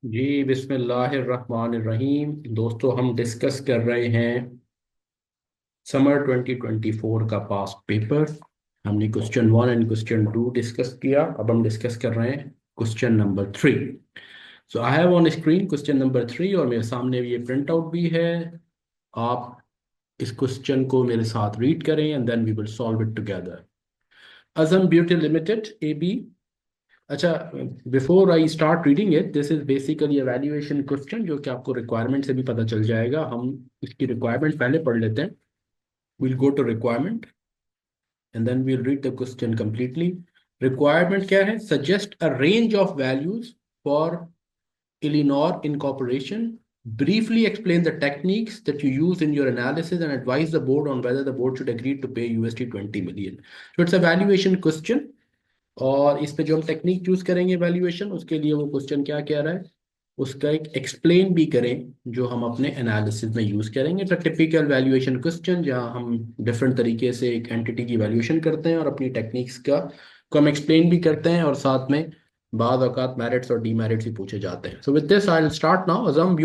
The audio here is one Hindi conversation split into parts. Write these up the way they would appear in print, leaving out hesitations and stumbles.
जी बिस्मिल्लाहिर्रहमानिर्रहीम। दोस्तों, हम डिस्कस कर रहे हैं समर 2024 का पास्ट पेपर। हमने question one and question two discuss किया। अब हम डिस्कस कर रहे हैं question number three. So I have on screen question number three और मेरे सामने ये प्रिंट आउट भी है। आप इस क्वेश्चन को मेरे साथ रीड करें and then we will solve it together. Azam beauty limited AB। अच्छा, before I start reading it, this is basically evaluation question जो कि आपको रिक्वायरमेंट से भी पता चल जाएगा। हम इसकी रिक्वायरमेंट पहले पढ़ लेते हैं। Will go to requirement and then we'll read the question completely. Requirement क्या है? Suggest a range of values for Elinor Incorporation. Briefly explain the techniques that you use in your analysis and advise the board on whether the board should agree to pay USD 20 million. So it's a valuation question। और इस पे जो हम टेक्निक चूज करेंगे वैल्यूएशन, उसके लिए वो क्वेश्चन क्या कह रहा है उसका एक एक्सप्लेन भी करें जो हम अपने एनालिसिस में यूज करेंगे। तो टिपिकल वैल्यूएशन क्वेश्चन जहां हम डिफरेंट तरीके से एक एंटिटी की वैल्यूएशन करते हैं और अपनी टेक्निक्स का को हम एक्सप्लेन भी करते हैं, और साथ में बाद औकात मेरिट्स और डीमेरिट्स भी पूछे जाते हैं। So with this I will start now. Azam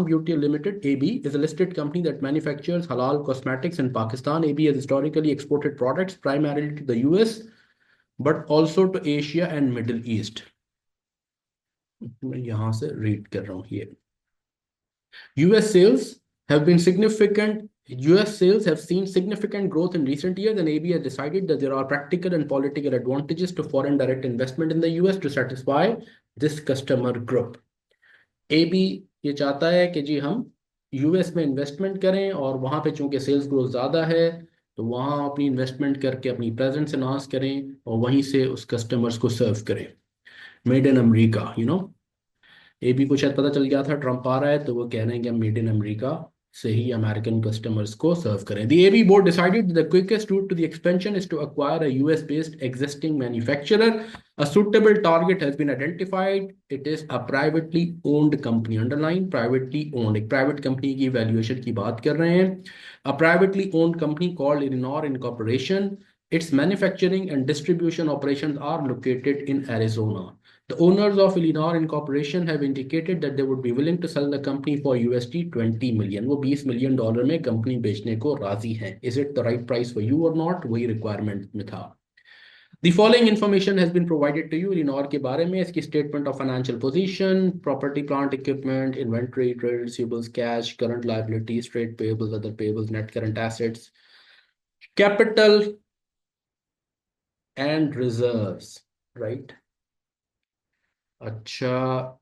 beauty limited AB is a listed company that manufactures halal cosmetics in Pakistan. AB has historically exported products primarily to the US but also to Asia and Middle East। मैं यहां से रीड कर रहा हूँ ये। US sales have been significant. US sales have seen significant growth in recent years, and AB has decided that there are practical and political advantages to foreign direct investment in the US to satisfy this customer group। AB ये चाहता है कि जी हम US में इन्वेस्टमेंट करें, और वहां पे चूंकि सेल्स ग्रोथ ज़्यादा है तो वहां अपनी इन्वेस्टमेंट करके अपनी प्रेजेंस एनहांस करें और वहीं से उस कस्टमर्स को सर्व करें। Made in America. AB को शायद पता चल गया था ट्रम्प आ रहा है, तो वो कह रहे हैं कि हम मेड इन अमेरिका से ही अमेरिकन कस्टमर्स को सर्व करें। The AB board decided that the quickest route to the expansion is to acquire a US based existing manufacturer। A suitable target has been identified। It is a privately owned company। Underline privately owned, एक प्राइवेट कंपनी की वैल्यूएशन की बात कर रहे हैं। A privately owned company called Elinor Incorporation। Its manufacturing and distribution operations are located in Arizona। The owners of Elinor Incorporation have indicated that they would be willing to sell the company for USD 20 million। वो $20 million में कंपनी बेचने को राजी हैं। Is it the right price for you or not? वही रिक्वायरमेंट में था। The following information has been provided to you Elinor के बारे में। इसकी statement of financial position, property plant equipment, inventory, trade receivables, cash, current liabilities, trade payables, other payables, net current assets, capital and reserves. Right. अच्छा,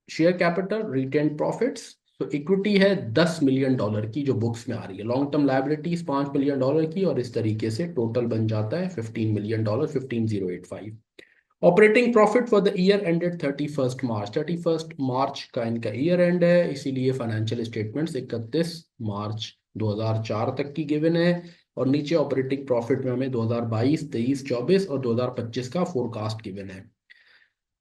शेयर कैपिटल, रिटेन प्रॉफिट्स। तो इक्विटी है $10 million की जो बुक्स में आ रही है। लॉन्ग टर्म लाइबिलिटीज $5 million की, और इस तरीके से टोटल बन जाता है $15 million, 15085। Operating profit for the year ended 31 मार्च। 31 मार्च का इनका ईयर एंड है, इसीलिए फाइनेंशियल स्टेटमेंट्स 31 मार्च 2004 तक की गिवन है। और नीचे ऑपरेटिंग प्रॉफिट में हमें 2022, 23, 24 और 2025 का फोरकास्ट गिवन है।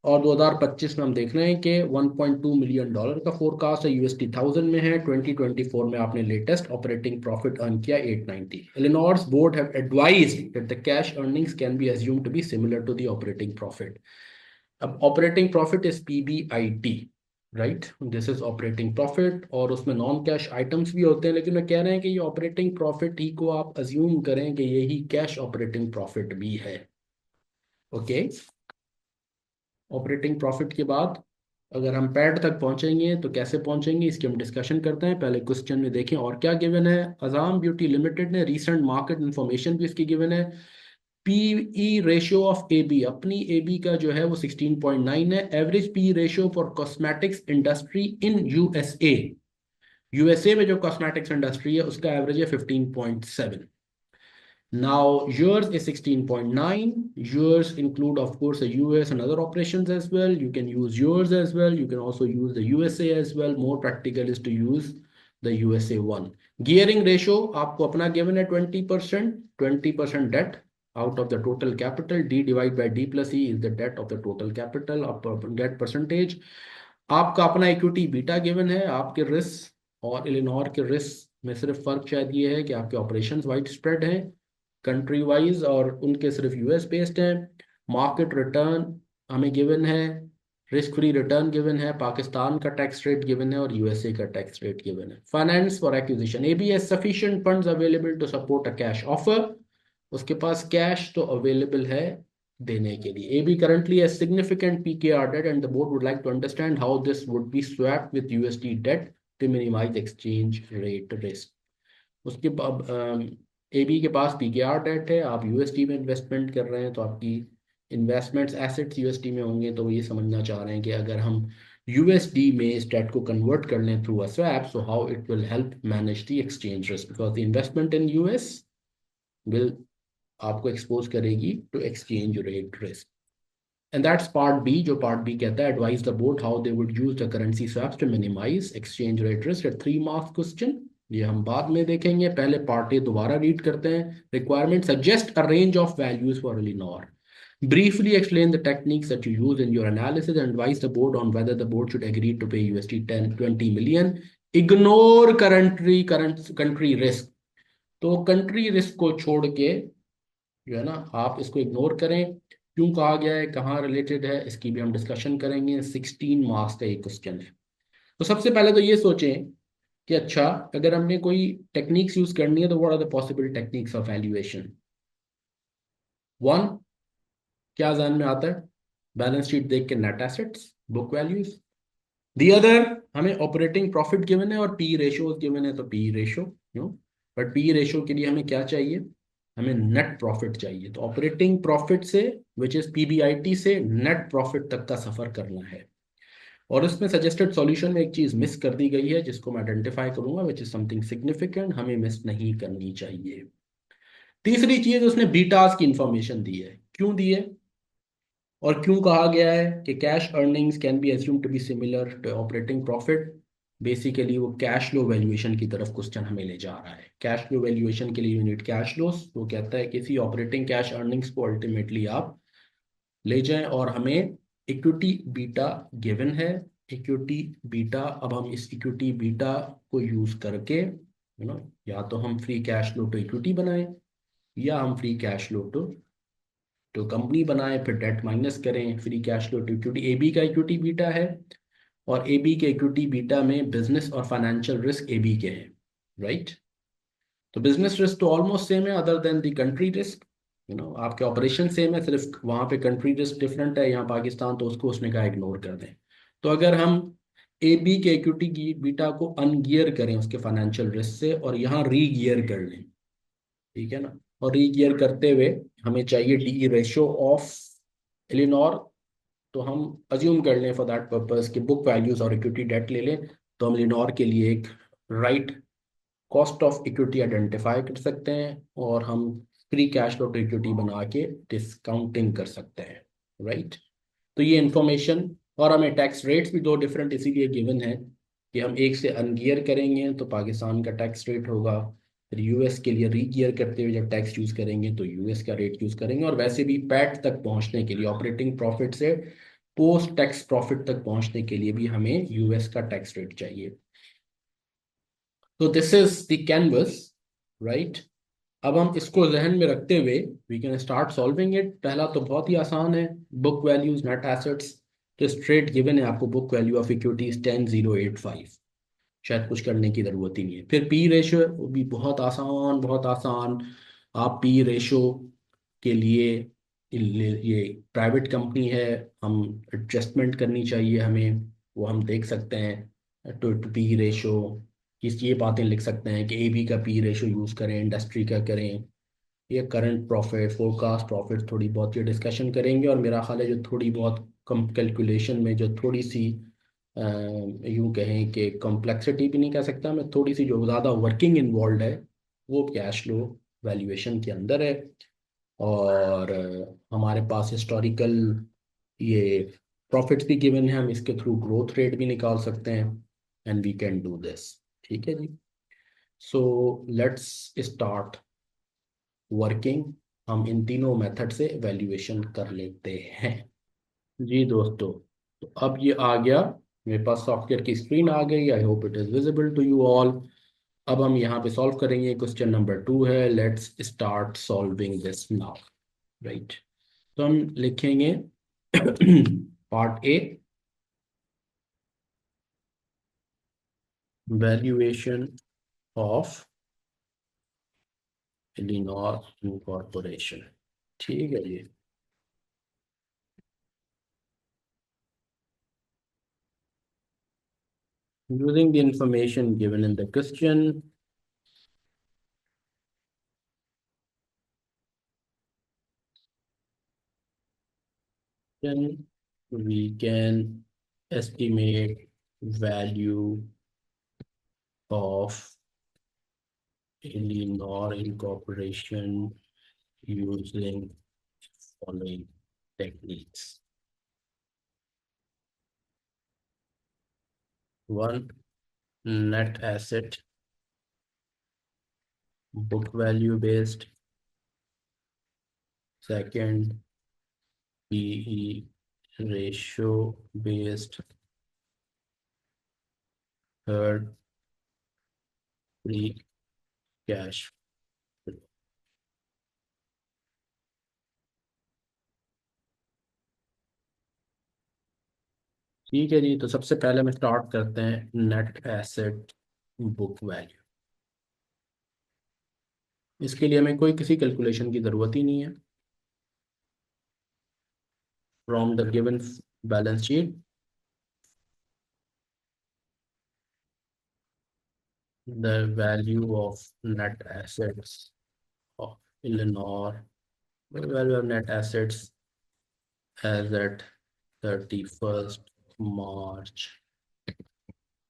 और 2025 में हम देख रहे हैं कि $1.2 million का फोरकास्ट है, USD 1000 में है। 2024 में आपने लेटेस्ट ऑपरेटिंग प्रॉफिट अर्न किया 890। Illinois board have advised that the cash earnings can be assumed to be similar to the operating profit। अब operating profit is PBIT। Right, this is operating profit, और उसमें नॉन कैश आइटम्स भी होते हैं, लेकिन मैं कह रहे हैं कि ये ऑपरेटिंग प्रॉफिट ही को आप अज्यूम करें कि यही कैश ऑपरेटिंग प्रॉफिट भी है। ओके। ऑपरेटिंग प्रॉफिट के बाद अगर हम पैड तक पहुंचेंगे तो कैसे पहुंचेंगे, इसकी हम डिस्कशन करते हैं। पहले क्वेश्चन में देखें और क्या गिवन है। अजाम ब्यूटी लिमिटेड ने रीसेंट मार्केट इंफॉर्मेशन भी इसकी गिवन है। पीई रेशियो ऑफ AB, अपनी AB का जो है वो 16.9 है। Average P ratio for cosmetics industry in USA में जो कॉस्मेटिक्स इंडस्ट्री है उसका एवरेज है 15.7। Now, yours is 16.9. Yours include, of course, the US and other operations as well. You can use yours as well. You can also use the USA as well. More practical is to use the USA one। Gearing ratio आपको अपना given है 20%। 20% debt out of the total capital। D divided by D plus E is the debt of the total capital of debt percentage। आपका अपना इक्विटी बीटा गिवन है। आपके रिस्क और इलिनॉर के रिस्क में सिर्फ फर्क शायद ये है कि आपके ऑपरेशंस वाइड स्प्रेड हैं कंट्री वाइज, और उनके सिर्फ US बेस्ड हैं। मार्केट रिटर्न हमें गिवन है रिस्क फ्री रिटर्न गिवन है, पाकिस्तान का टैक्स रेट गिवन है और यूएसए का टैक्स रेट गिवन है। Finance for acquisition, AB has sufficient funds available to support a cash offer, उसके पास कैश तो अवेलेबल है देने के लिए। AB currently has significant PKR debt and the board would like to understand how this would be swapped with USD debt to minimise exchange rate risk. उसके बाद एबी के पास पीकेआर डेट है, आप यूएसडी में इन्वेस्टमेंट कर रहे हैं तो आपकी इन्वेस्टमेंट्स एसेट्स यूएसडी में होंगे, तो वो ये समझना चाह रहे हैं कि अगर हम यूएसडी में इस डेट को कन्वर्ट कर लें through a swap, so how it will help manage the exchange risk, because the investment in US will आपको एक्सपोज करेगी to exchange rate risk. And that's part B, जो पार्ट बी कहता है advise the board how they would use the currency swaps to minimise exchange rate risk. 3 marks question, ये हम बाद में देखेंगे, पहले पार्ट ए दोबारा रीड करते हैं। Requirement, suggest a range of values for Elinor, briefly explain the techniques that you use in your analysis and advise the board on whether the board should agree to pay USD 10-20 million, ignore country risk। तो कंट्री रिस्क को छोड़ के जो है ना आप इसको इग्नोर करें। क्यों कहा गया है, कहाँ रिलेटेड है, इसकी भी हम डिस्कशन करेंगे। 16 मार्क्स का एक क्वेश्चन है। तो सबसे पहले तो ये सोचें कि अच्छा, अगर हमने कोई टेक्निक्स यूज करनी है तो what are the possible techniques of valuation. One, क्या ध्यान में आता है, बैलेंस शीट देख के net assets, book values. The other, हमें ऑपरेटिंग प्रॉफिट गिवन है और पी रेशोज गिवन है, तो पी रेशो क्यों, बट पी रेशो के लिए हमें क्या चाहिए, हमें नेट प्रॉफिट चाहिए। तो ऑपरेटिंग प्रॉफिट से विच इज पीबीआईटी से नेट प्रॉफिट तक का सफर करना है। और उसमें सजेस्टेड सॉल्यूशन में एक चीज मिस कर दी गई है जिसको मैं आइडेंटिफाई करूंगा, विच इज समथिंग सिग्निफिकेंट, हमें मिस नहीं करनी चाहिए। तीसरी चीज, उसने बीटास की इंफॉर्मेशन दी है। क्यों दी है और क्यों कहा गया है कि cash earnings can be assumed to be similar to operating profit. Basically वो कैश फ्लो वैल्यूएशन की तरफ क्वेश्चन हमें ले जा रहा है। कैश फ्लो वैल्यूएशन के लिए यूनिट कैश फ्लोस, वो कहता है किसी ऑपरेटिंग कैश अर्निंग्स को अल्टीमेटली आप ले जाएं और हमें इक्विटी बीटा गिवन है। इक्विटी बीटा, अब हम इस इक्विटी बीटा को यूज करके या तो हम free cash flow to equity बनाएं या हम free cash flow to company बनाएं, फिर डेट माइनस करें, free cash flow to equity. AB का इक्विटी बीटा है और एबी के इक्विटी बीटा में बिजनेस और फाइनेंशियल रिस्क एबी के हैं, राइट। तो बिजनेस रिस्क तो ऑलमोस्ट सेम है other than the country risk. आपके ऑपरेशन सेम है, सिर्फ वहां पे कंट्री रिस्क डिफरेंट है, यहाँ पाकिस्तान, तो उसको उसने कहा इग्नोर कर दें। तो अगर हम ए बी के इक्विटी की बीटा को अनगियर करें उसके फाइनेंशियल रिस्क से और यहाँ रीगियर कर लें, ठीक है ना, और रीगियर करते हुए हमें चाहिए डी रेशो ऑफ एलिनोर, तो हम अज्यूम कर लें फॉर दैट पर्पस कि बुक वैल्यूज और इक्विटी डेट ले लें, तो हम एलिनोर के लिए एक right cost of equity identify कर सकते हैं और हम free cash flow to equity बना के डिस्काउंटिंग कर सकते हैं, राइट। तो ये इंफॉर्मेशन, और हमें टैक्स रेट्स भी दो डिफरेंट इसीलिए गिवन है कि हम एक से अनगियर करेंगे तो पाकिस्तान का टैक्स रेट होगा, फिर यूएस के लिए रीगियर करते हुए जब टैक्स यूज करेंगे तो यूएस का रेट यूज करेंगे। और वैसे भी पैट तक पहुंचने के लिए, ऑपरेटिंग प्रॉफिट से पोस्ट टैक्स प्रॉफिट तक पहुंचने के लिए भी हमें यूएस का टैक्स रेट चाहिए। तो this is the canvas, right. अब हम इसको जहन में रखते हुए we can start solving it. पहला तो बहुत ही आसान है, बुक वैल्यूज नेट एसेट्स, तो स्ट्रेट गिवन है आपको, बुक वैल्यू ऑफ इक्विटीज 10,085, शायद कुछ करने की जरूरत ही नहीं है। फिर पी रेशो, वो भी बहुत आसान, बहुत आसान। आप पी रेशो के लिए ये प्राइवेट कंपनी है, हम एडजस्टमेंट करनी चाहिए हमें, वो हम देख सकते हैं टू पी रेशो। किस ये बातें लिख सकते हैं कि ए बी का पी रेशो यूज़ करें, इंडस्ट्री का करें, ये करंट प्रॉफिट, फोरकास्ट प्रॉफिट, थोड़ी बहुत ये डिस्कशन करेंगे। और मेरा ख्याल है जो थोड़ी बहुत कम कैलकुलेशन में जो थोड़ी सी यूं कहें कि कॉम्प्लेक्सिटी भी नहीं कह सकता मैं, थोड़ी सी जो ज़्यादा वर्किंग इन्वॉल्व है वो कैश फ्लो वैल्यूएशन के अंदर है। और हमारे पास हिस्टोरिकल ये प्रॉफिट्स भी गिवन है, हम इसके थ्रू ग्रोथ रेट भी निकाल सकते हैं and we can do this, ठीक है जी। सो लेट्स स्टार्ट वर्किंग, हम इन तीनों मेथड से वैल्यूएशन कर लेते हैं जी दोस्तों। तो अब ये आ गया मेरे पास, सॉफ्टवेयर की स्क्रीन आ गई, I hope it is visible to you all. अब हम यहाँ पे सॉल्व करेंगे, क्वेश्चन नंबर 2 है, let's start solving this now, right. तो हम लिखेंगे part A, valuation of Elinor incorporation. ठीक है जी। Using the information given in the question, then we can estimate value of Elinor incorporation using following techniques. One, net asset book value based. Second, PE ratio based. Third, free cash flow. ठीक है जी, तो सबसे पहले हम स्टार्ट करते हैं नेट एसेट बुक वैल्यू। इसके लिए हमें कोई किसी कैलकुलेशन की ज़रूरत ही नहीं है। From the given balance sheet, the value of net assets of Elinor, the value of net assets as at 31st March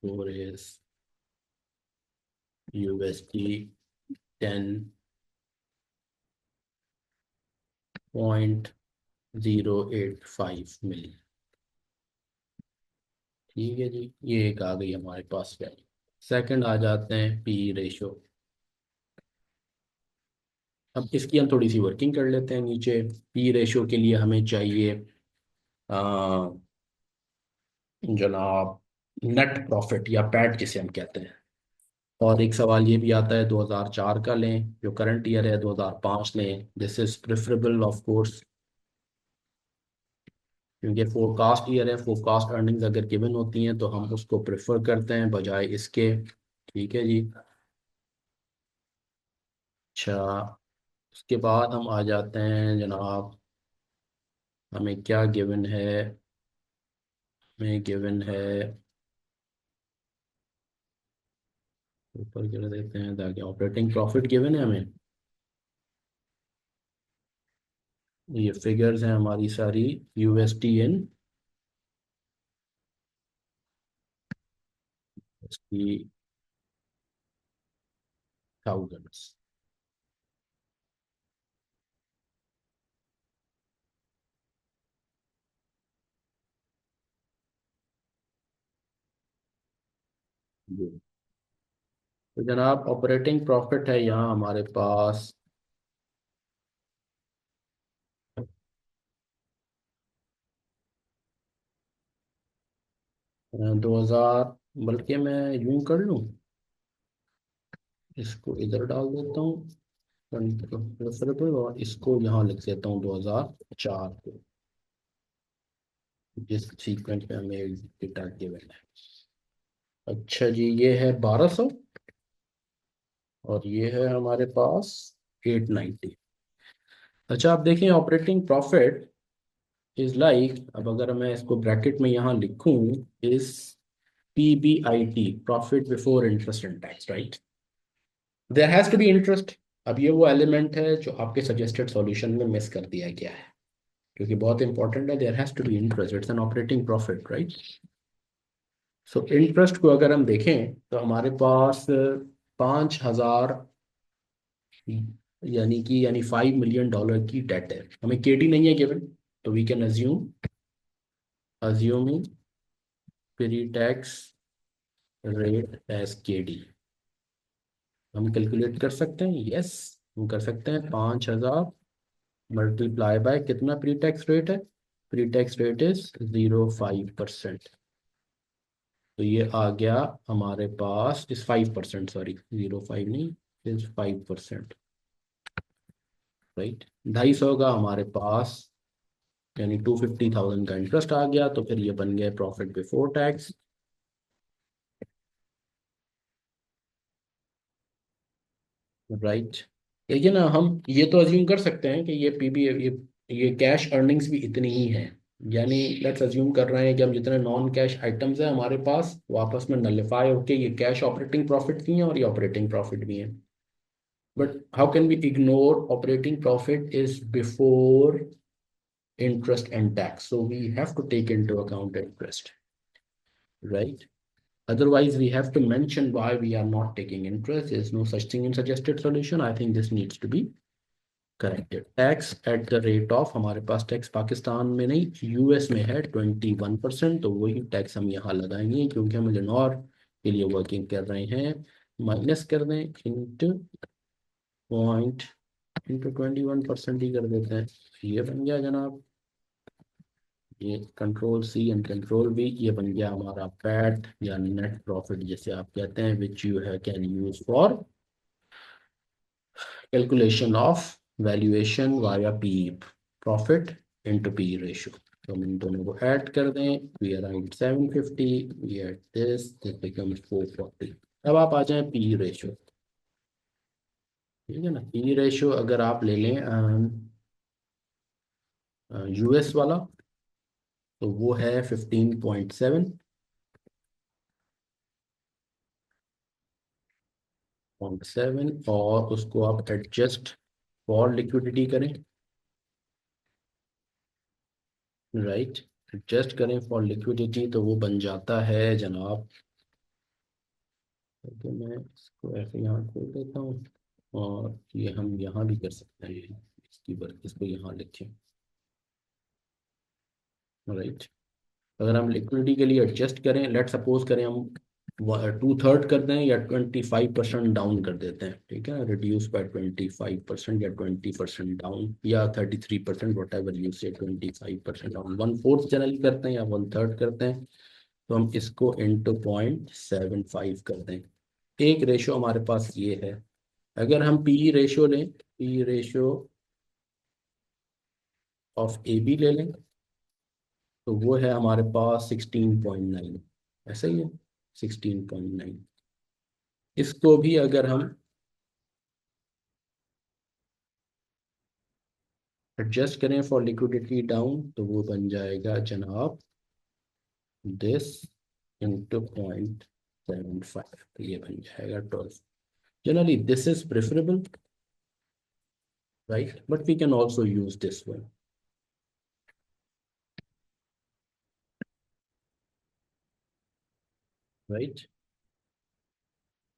4 is USD 10.085 million। ठीक है जी, ये एक आ गई हमारे पास वैल्यू। सेकंड आ जाते हैं पी रेशो। अब इसकी हम थोड़ी सी वर्किंग कर लेते हैं। नीचे पी रेशो के लिए हमें चाहिए आ, जनाब नेट प्रॉफिट या पैट जिसे हम कहते हैं। और एक सवाल ये भी आता है 2004 का लें, जो करंट ईयर है 2005 लें। This is preferable of course, क्योंकि फोरकास्ट ईयर है। फोरकास्ट अर्निंग्स अगर गिवन होती हैं तो हम उसको प्रेफर करते हैं बजाय इसके। ठीक है जी। अच्छा, उसके बाद हम आ जाते हैं जनाब, हमें क्या गिवन है। हमें गिवन है, ऊपर कर देते हैं ताकि ऑपरेटिंग प्रॉफिट गिवन है हमें। ये फिगर्स हैं हमारी सारी यूएसटी इन इसकी थाउजेंड्स। तो जनाब ऑपरेटिंग प्रॉफिट है यहाँ हमारे पास 2000, बल्कि मैं यूं कर लूँ, इसको इधर डाल देता हूँ प्रेफरेबल, और इसको यहाँ लिख देता हूँ 2004 को, जिस सीक्वेंस में हमें डेटा गिवन है। अच्छा जी, ये है 1200 और ये है हमारे पास 890। अच्छा, आप देखें ऑपरेटिंग प्रॉफिट इज लाइक, अब अगर मैं इसको ब्रैकेट में यहाँ लिखूं, is PBIT, profit before interest and tax, right. There has to be interest. अब ये वो एलिमेंट है जो आपके सजेस्टेड सॉल्यूशन में मिस कर दिया गया है, क्योंकि बहुत इंपॉर्टेंट है। There has to be interest, it's an operating profit, right. So interest को अगर हम देखें तो हमारे पास 5,000, यानी $5 million की डेट है। हमें केडी नहीं है गिवन, तो we can assuming pre tax rate as KD. हम कैलकुलेट कर सकते हैं, यस हम कर सकते हैं। 5,000 मल्टीप्लाई बाय कितना प्री टैक्स रेट है। Pre tax rate is 0.5%। तो ये आ गया हमारे पास इस 5%, सॉरी 0.5 नहीं, इज 5%, राइट। 250 का हमारे पास, यानी 250,000 का इंटरेस्ट आ गया, तो फिर ये बन गया प्रॉफिट बिफोर टैक्स। राइट। लेकिन हम ये तो अज्यूम कर सकते हैं कि ये पीबी ये कैश अर्निंग्स भी इतनी ही हैं। यानी लेट्स अज्यूम कर रहे हैं कि हम जितने नॉन कैश आइटम्स हैं हमारे पास वो आपस में नलिफाई होके ये कैश ऑपरेटिंग प्रॉफिट भी हैं और ये ऑपरेटिंग प्रॉफिट भी हैं। But how can we ignore operating profit is before interest and tax, so we have to take into account interest, right? Otherwise we have to mention why we are not taking interest. There's no such thing in suggested solution. I think this needs to be corrected. Tax at the rate of, हमारे पास टैक्स पाकिस्तान में नहीं यूएस में है 21%, तो वही टैक्स हम यहाँ लगाएंगे क्योंकि हम इलेनोर के लिए वर्किंग कर रहे हैं। माइनस कर दें इंटू पॉइंट इंटू 21% ही कर देते हैं। ये बन गया जनाब, ये control C and control V, ये बन गया हमारा पैट या नेट प्रॉफिट जिसे आप कहते हैं, विच यू है can use for calculation of valuation via P, profit into P ratio. तो हम इन दोनों को ऐड कर दें, we around 750, we add this becomes 440। अब आप आ जाएं पी रेशियो, ठीक है ना। पी रेशियो अगर आप ले लें यूएस वाला तो वो है 15.7 और उसको आप एडजस्ट फॉर लिक्विडिटी करें, राइट। एडजस्ट करें फॉर लिक्विडिटी तो वो बन जाता है जनाब, तो मैं इसको ऐसे यहाँ खोल देता हूँ और ये हम यहाँ भी कर सकते हैं, इसको यहाँ लिखें, राइट। अगर हम लिक्विडिटी के लिए एडजस्ट करें, लेट सपोज करें हम 2/3 कर दें या 25% डाउन कर देते हैं, ठीक है, रिड्यूस बाय 25% या 20% डाउन या 33%, वट एवर यू से, 25% डाउन, 1/4 जनरली करते हैं या 1/3 करते हैं, तो हम इसको इंटू 0.75 कर दें। एक रेशो हमारे पास ये है। अगर हम पी रेशो लें, P ratio of A B ले लें तो वो है हमारे पास 16.9, ऐसा ही है 16.9। इसको भी अगर हम एडजस्ट करें फॉर लिक्विडिटी डाउन तो वो बन जाएगा जनाब दिस इंटू 0.75, तो ये बन जाएगा 12। Generally this is preferable, right, but we can also use this one, right.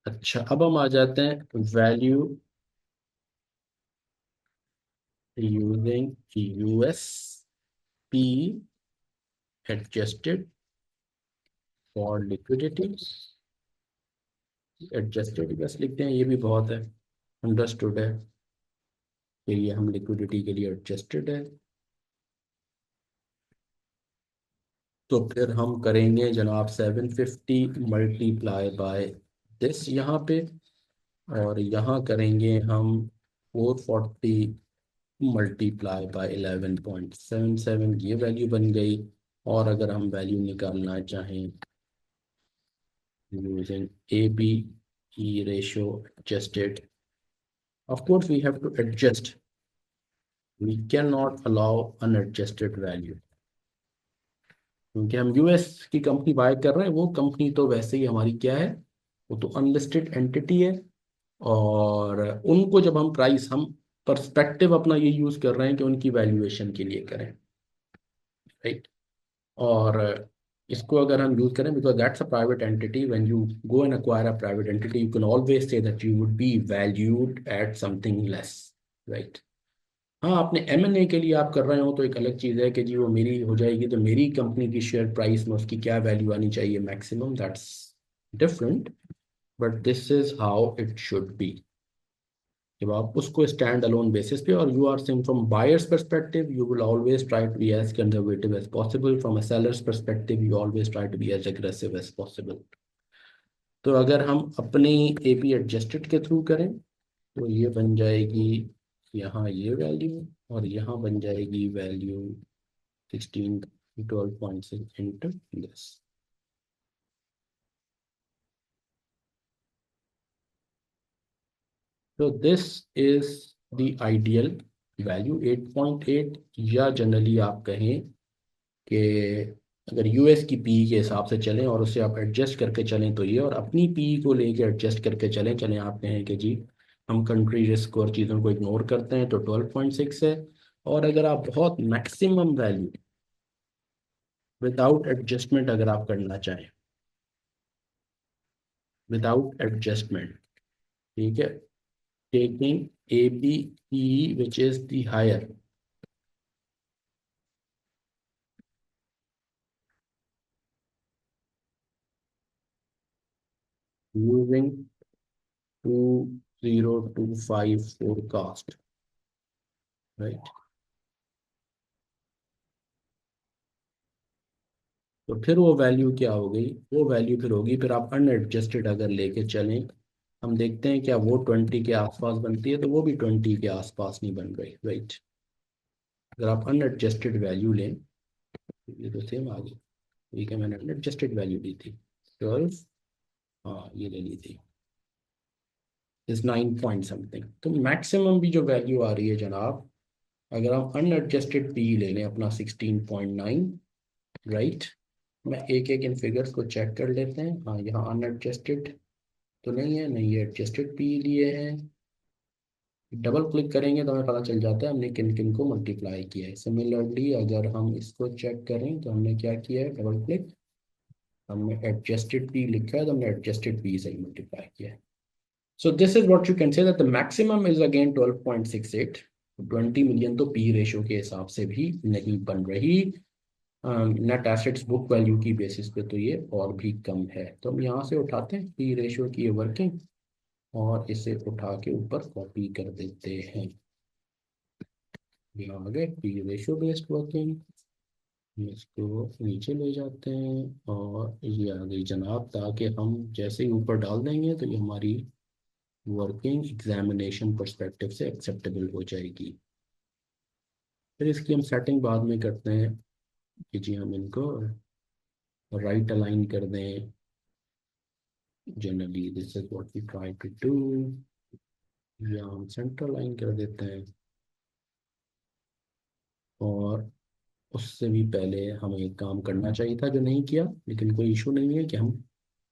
अच्छा, अब हम आ जाते हैं value using US P adjusted for liquidity. Adjusted बस लिखते हैं, ये भी बहुत है, अंडरस्टूड है कि ये हम लिक्विडिटी के लिए एडजस्टेड है। तो फिर हम करेंगे जनाब 750 मल्टीप्लाई बाय दिस यहाँ पे, और यहाँ करेंगे हम 440 मल्टीप्लाई बाय 11.77, ये वैल्यू बन गई। और अगर हम वैल्यू निकालना चाहें using A B E ratio adjusted, of course we have to adjust, we cannot allow unadjusted value, क्योंकि हम यूएस की कंपनी बाय कर रहे हैं, वो कंपनी तो वैसे ही हमारी क्या है, वो तो अनलिस्टेड एंटिटी है। और उनको जब हम प्राइस, हम पर्सपेक्टिव अपना ये यूज कर रहे हैं कि उनकी वैल्यूएशन के लिए करें, राइट। और इसको अगर हम यूज करें, because that's a private entity, when you go and acquire a private entity you can always say that you would be valued at something less, right. हाँ, आपने M&A के लिए आप कर रहे हो तो एक अलग चीज़ है कि जी वो मेरी हो जाएगी तो मेरी कंपनी की शेयर प्राइस में उसकी क्या वैल्यू आनी चाहिए maximum, that's different, but this is how it should be. जब आप उसको स्टैंड अलोन बेसिस पे, और you are saying from buyer's perspective you will always try to be as conservative as possible, from a seller's perspective you always try to be as aggressive as possible. तो अगर हम अपनी एपी एडजस्टेड के थ्रू करें तो ये बन जाएगी यहाँ ये वैल्यू, और यहाँ बन जाएगी वैल्यू 16 12.6 इंटू दिस। तो this is the ideal value 8.8, या जनरली आप कहें कि अगर यूएस की पी के हिसाब से चलें और उससे आप एडजस्ट करके चलें तो ये, और अपनी पी को लेके एडजस्ट करके चलें चलें आप कहें कि जी हम कंट्री रिस्क और चीज़ों को इग्नोर करते हैं तो 12.6 है। और अगर आप बहुत मैक्सिमम वैल्यू विदाउट एडजस्टमेंट अगर आप करना चाहें, विदाउट एडजस्टमेंट, ठीक है, taking A B E which is the higher, using 2025 forecast, right. तो फिर वो वैल्यू क्या हो गई, वो वैल्यू फिर होगी, फिर आप अनएडजस्टेड अगर लेके चलें, हम देखते हैं क्या वो 20 के आसपास बनती है, तो वो भी 20 के आसपास नहीं बन रही, राइट। अगर आप अनएडजस्टेड वैल्यू लें, ये तो सेम आ गई, ठीक है, मैंने अनएडजस्टेड वैल्यू ली थी 12, हाँ ये ले ली थी, इज 9 पॉइंट समथिंग। तो मैक्सिमम भी जो वैल्यू आ रही है जनाब, अगर हम अनएडजस्टेड पी ले लें अपना 16.9, राइट। मैं एक एक इन फिगर्स को चेक कर लेते हैं, हाँ यहाँ अनएडजस्टेड तो नहीं है, नहीं ये एडजस्टेड पी लिए हैं। डबल क्लिक करेंगे तो हमें पता चल जाता है हमने किन किन को मल्टीप्लाई किया है। सिमिलरली अगर हम इसको चेक करें तो हमने क्या किया है, डबल क्लिक, हमने एडजस्टेड पी लिखा है तो हमने एडजस्टेड पी से ही मल्टीप्लाई किया है। सो this is what you can say that the maximum is again 12.68। 20 million तो पी रेशो के हिसाब से भी नहीं बन रही, नेट एसेट्स बुक वैल्यू की बेसिस पे तो ये और भी कम है। तो हम यहाँ से उठाते हैं पी रेशो की वर्किंग और इसे उठा के ऊपर कॉपी कर देते हैं। यहाँ आ गए पी रेशो बेस्ड वर्किंग, इसको नीचे ले जाते हैं और ये आ गई जनाब, ताकि हम जैसे ही ऊपर डाल देंगे तो ये हमारी वर्किंग एग्जामिनेशन पर्सपेक्टिव से एक्सेप्टेबल हो जाएगी। फिर इसकी हम सेटिंग बाद में करते हैं कि जी हम इनको राइट अलाइन कर दें। Generally this is what we try to do, या हम सेंटर लाइन कर देते हैं। और उससे भी पहले हमें एक काम करना चाहिए था जो नहीं किया, लेकिन कोई इशू नहीं है कि हम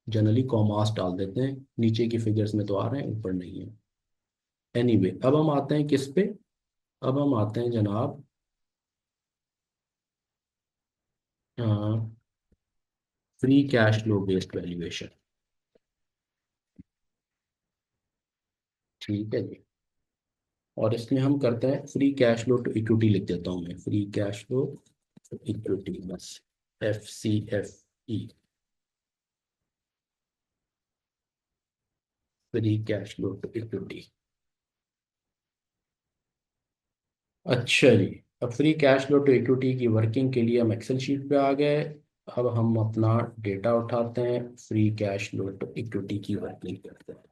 जनरली कॉमास डाल देते हैं, नीचे की फिगर्स में तो आ रहे हैं ऊपर नहीं है। एनीवे अब हम आते हैं किस पे, अब हम आते हैं जनाब free cash flow based valuation, ठीक है जी। और इसमें हम करते हैं free cash flow to equity, लिख देता हूँ मैं free cash flow to equity, बस FCFE, free cash flow to equity. अच्छा जी, अब free cash flow to equity की वर्किंग के लिए हम एक्सेल शीट पे आ गए। अब हम अपना डेटा उठाते हैं, free cash flow to equity की वर्किंग करते हैं।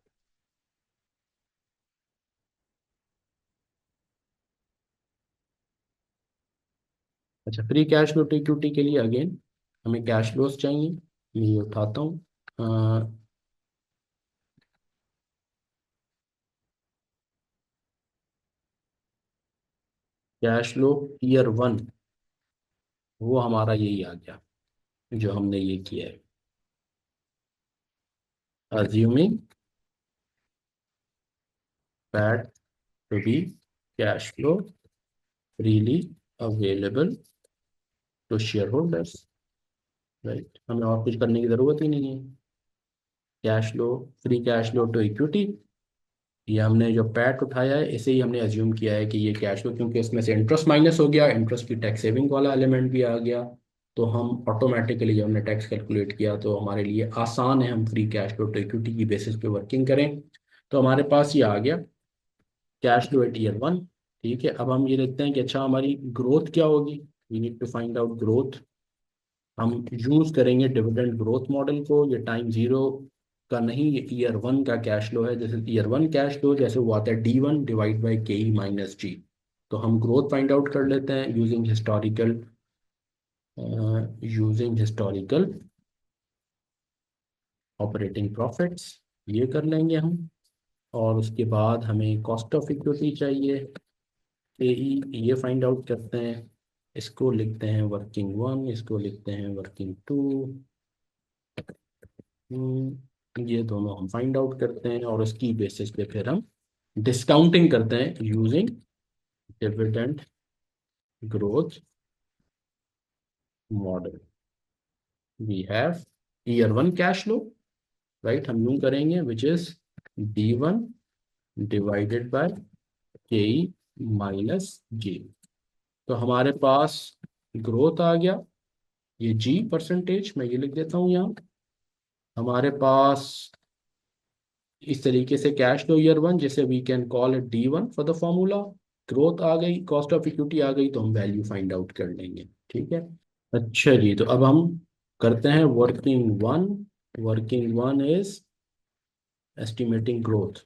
अच्छा, free cash flow to equity के लिए अगेन हमें कैश फ्लोज चाहिए, मैं ये उठाता हूँ। कैश फ्लो ईयर 1, वो हमारा यही आ गया जो हमने ये किया है, assuming PAT to be cash flow freely available to shareholders, right. हमें और कुछ करने की ज़रूरत ही नहीं है। Cash flow, free cash flow to equity, ये हमने जो पैट उठाया है इसे ही हमने अज्यूम किया है कि ये कैश फ्लो, क्योंकि इसमें से इंटरेस्ट माइनस हो गया, इंटरेस्ट की टैक्स सेविंग वाला एलिमेंट भी आ गया, तो हम ऑटोमेटिकली जब हमने टैक्स कैलकुलेट किया तो हमारे लिए आसान है हम free cash flow to equity की बेसिस पे वर्किंग करें। तो हमारे पास ये आ गया कैश फ्लो एट ईयर 1, ठीक है। अब हम ये देखते हैं कि अच्छा हमारी ग्रोथ क्या होगी, we need to find out growth. हम यूज करेंगे डिविडेंड ग्रोथ मॉडल को, ये टाइम जीरो का नहीं, ये ईयर 1 का कैश फ्लो है। जैसे ईयर 1 कैश फ्लो जैसे वो आता है D1 डिवाइड बाई KE-G। तो हम ग्रोथ फाइंड आउट कर लेते हैं यूजिंग हिस्टोरिकल ऑपरेटिंग प्रॉफिट्स, ये कर लेंगे हम। और उसके बाद हमें कॉस्ट ऑफ इक्विटी चाहिए, ये फाइंड आउट करते हैं। इसको लिखते हैं वर्किंग वन, इसको लिखते हैं वर्किंग टू। ये दोनों हम फाइंड आउट करते हैं और उसकी बेसिस पे फिर हम डिस्काउंटिंग करते हैं using dividend growth model. We have year one cash flow, right, हम यूं करेंगे which is D1 divided by KE minus J। तो हमारे पास ग्रोथ आ गया, ये G परसेंटेज, मैं ये लिख देता हूँ यहाँ। हमारे पास इस तरीके से कैश फ्लो ईयर वन, जैसे we can call it D1 for the formula. Growth आ गई, कॉस्ट ऑफ इक्विटी आ गई, तो हम वैल्यू फाइंड आउट कर लेंगे। ठीक है। अच्छा जी, तो अब हम करते हैं working one. Working one is estimating growth,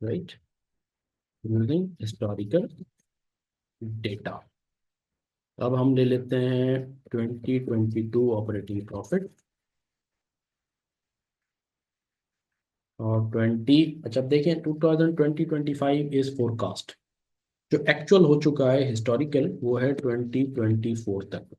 right, using historical data. अब हम ले लेते हैं 2022 ऑपरेटिंग प्रॉफिट और 20, अच्छा अब देखें 2025 इज फोरकास्ट। जो एक्चुअल हो चुका है हिस्टोरिकल वो है 2024 तक।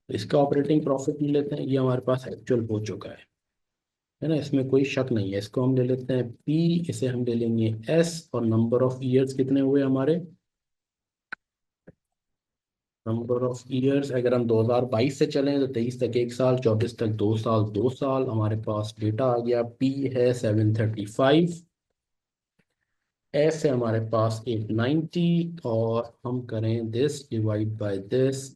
इसका ऑपरेटिंग प्रॉफिट ले लेते हैं, ये हमारे पास एक्चुअल हो चुका है ना, इसमें कोई शक नहीं है। इसको हम ले लेते हैं P, इसे हम ले लेंगे S, और नंबर ऑफ ईयर्स कितने हुए हमारे, नंबर ऑफ ईयर्स अगर हम 2022 से चलें तो 23 तक 1 साल, 24 तक 2 साल, 2 साल। हमारे पास डेटा आ गया, P है 735, S है हमारे पास 890, और हम करें दिस डिवाइड बाय दिस।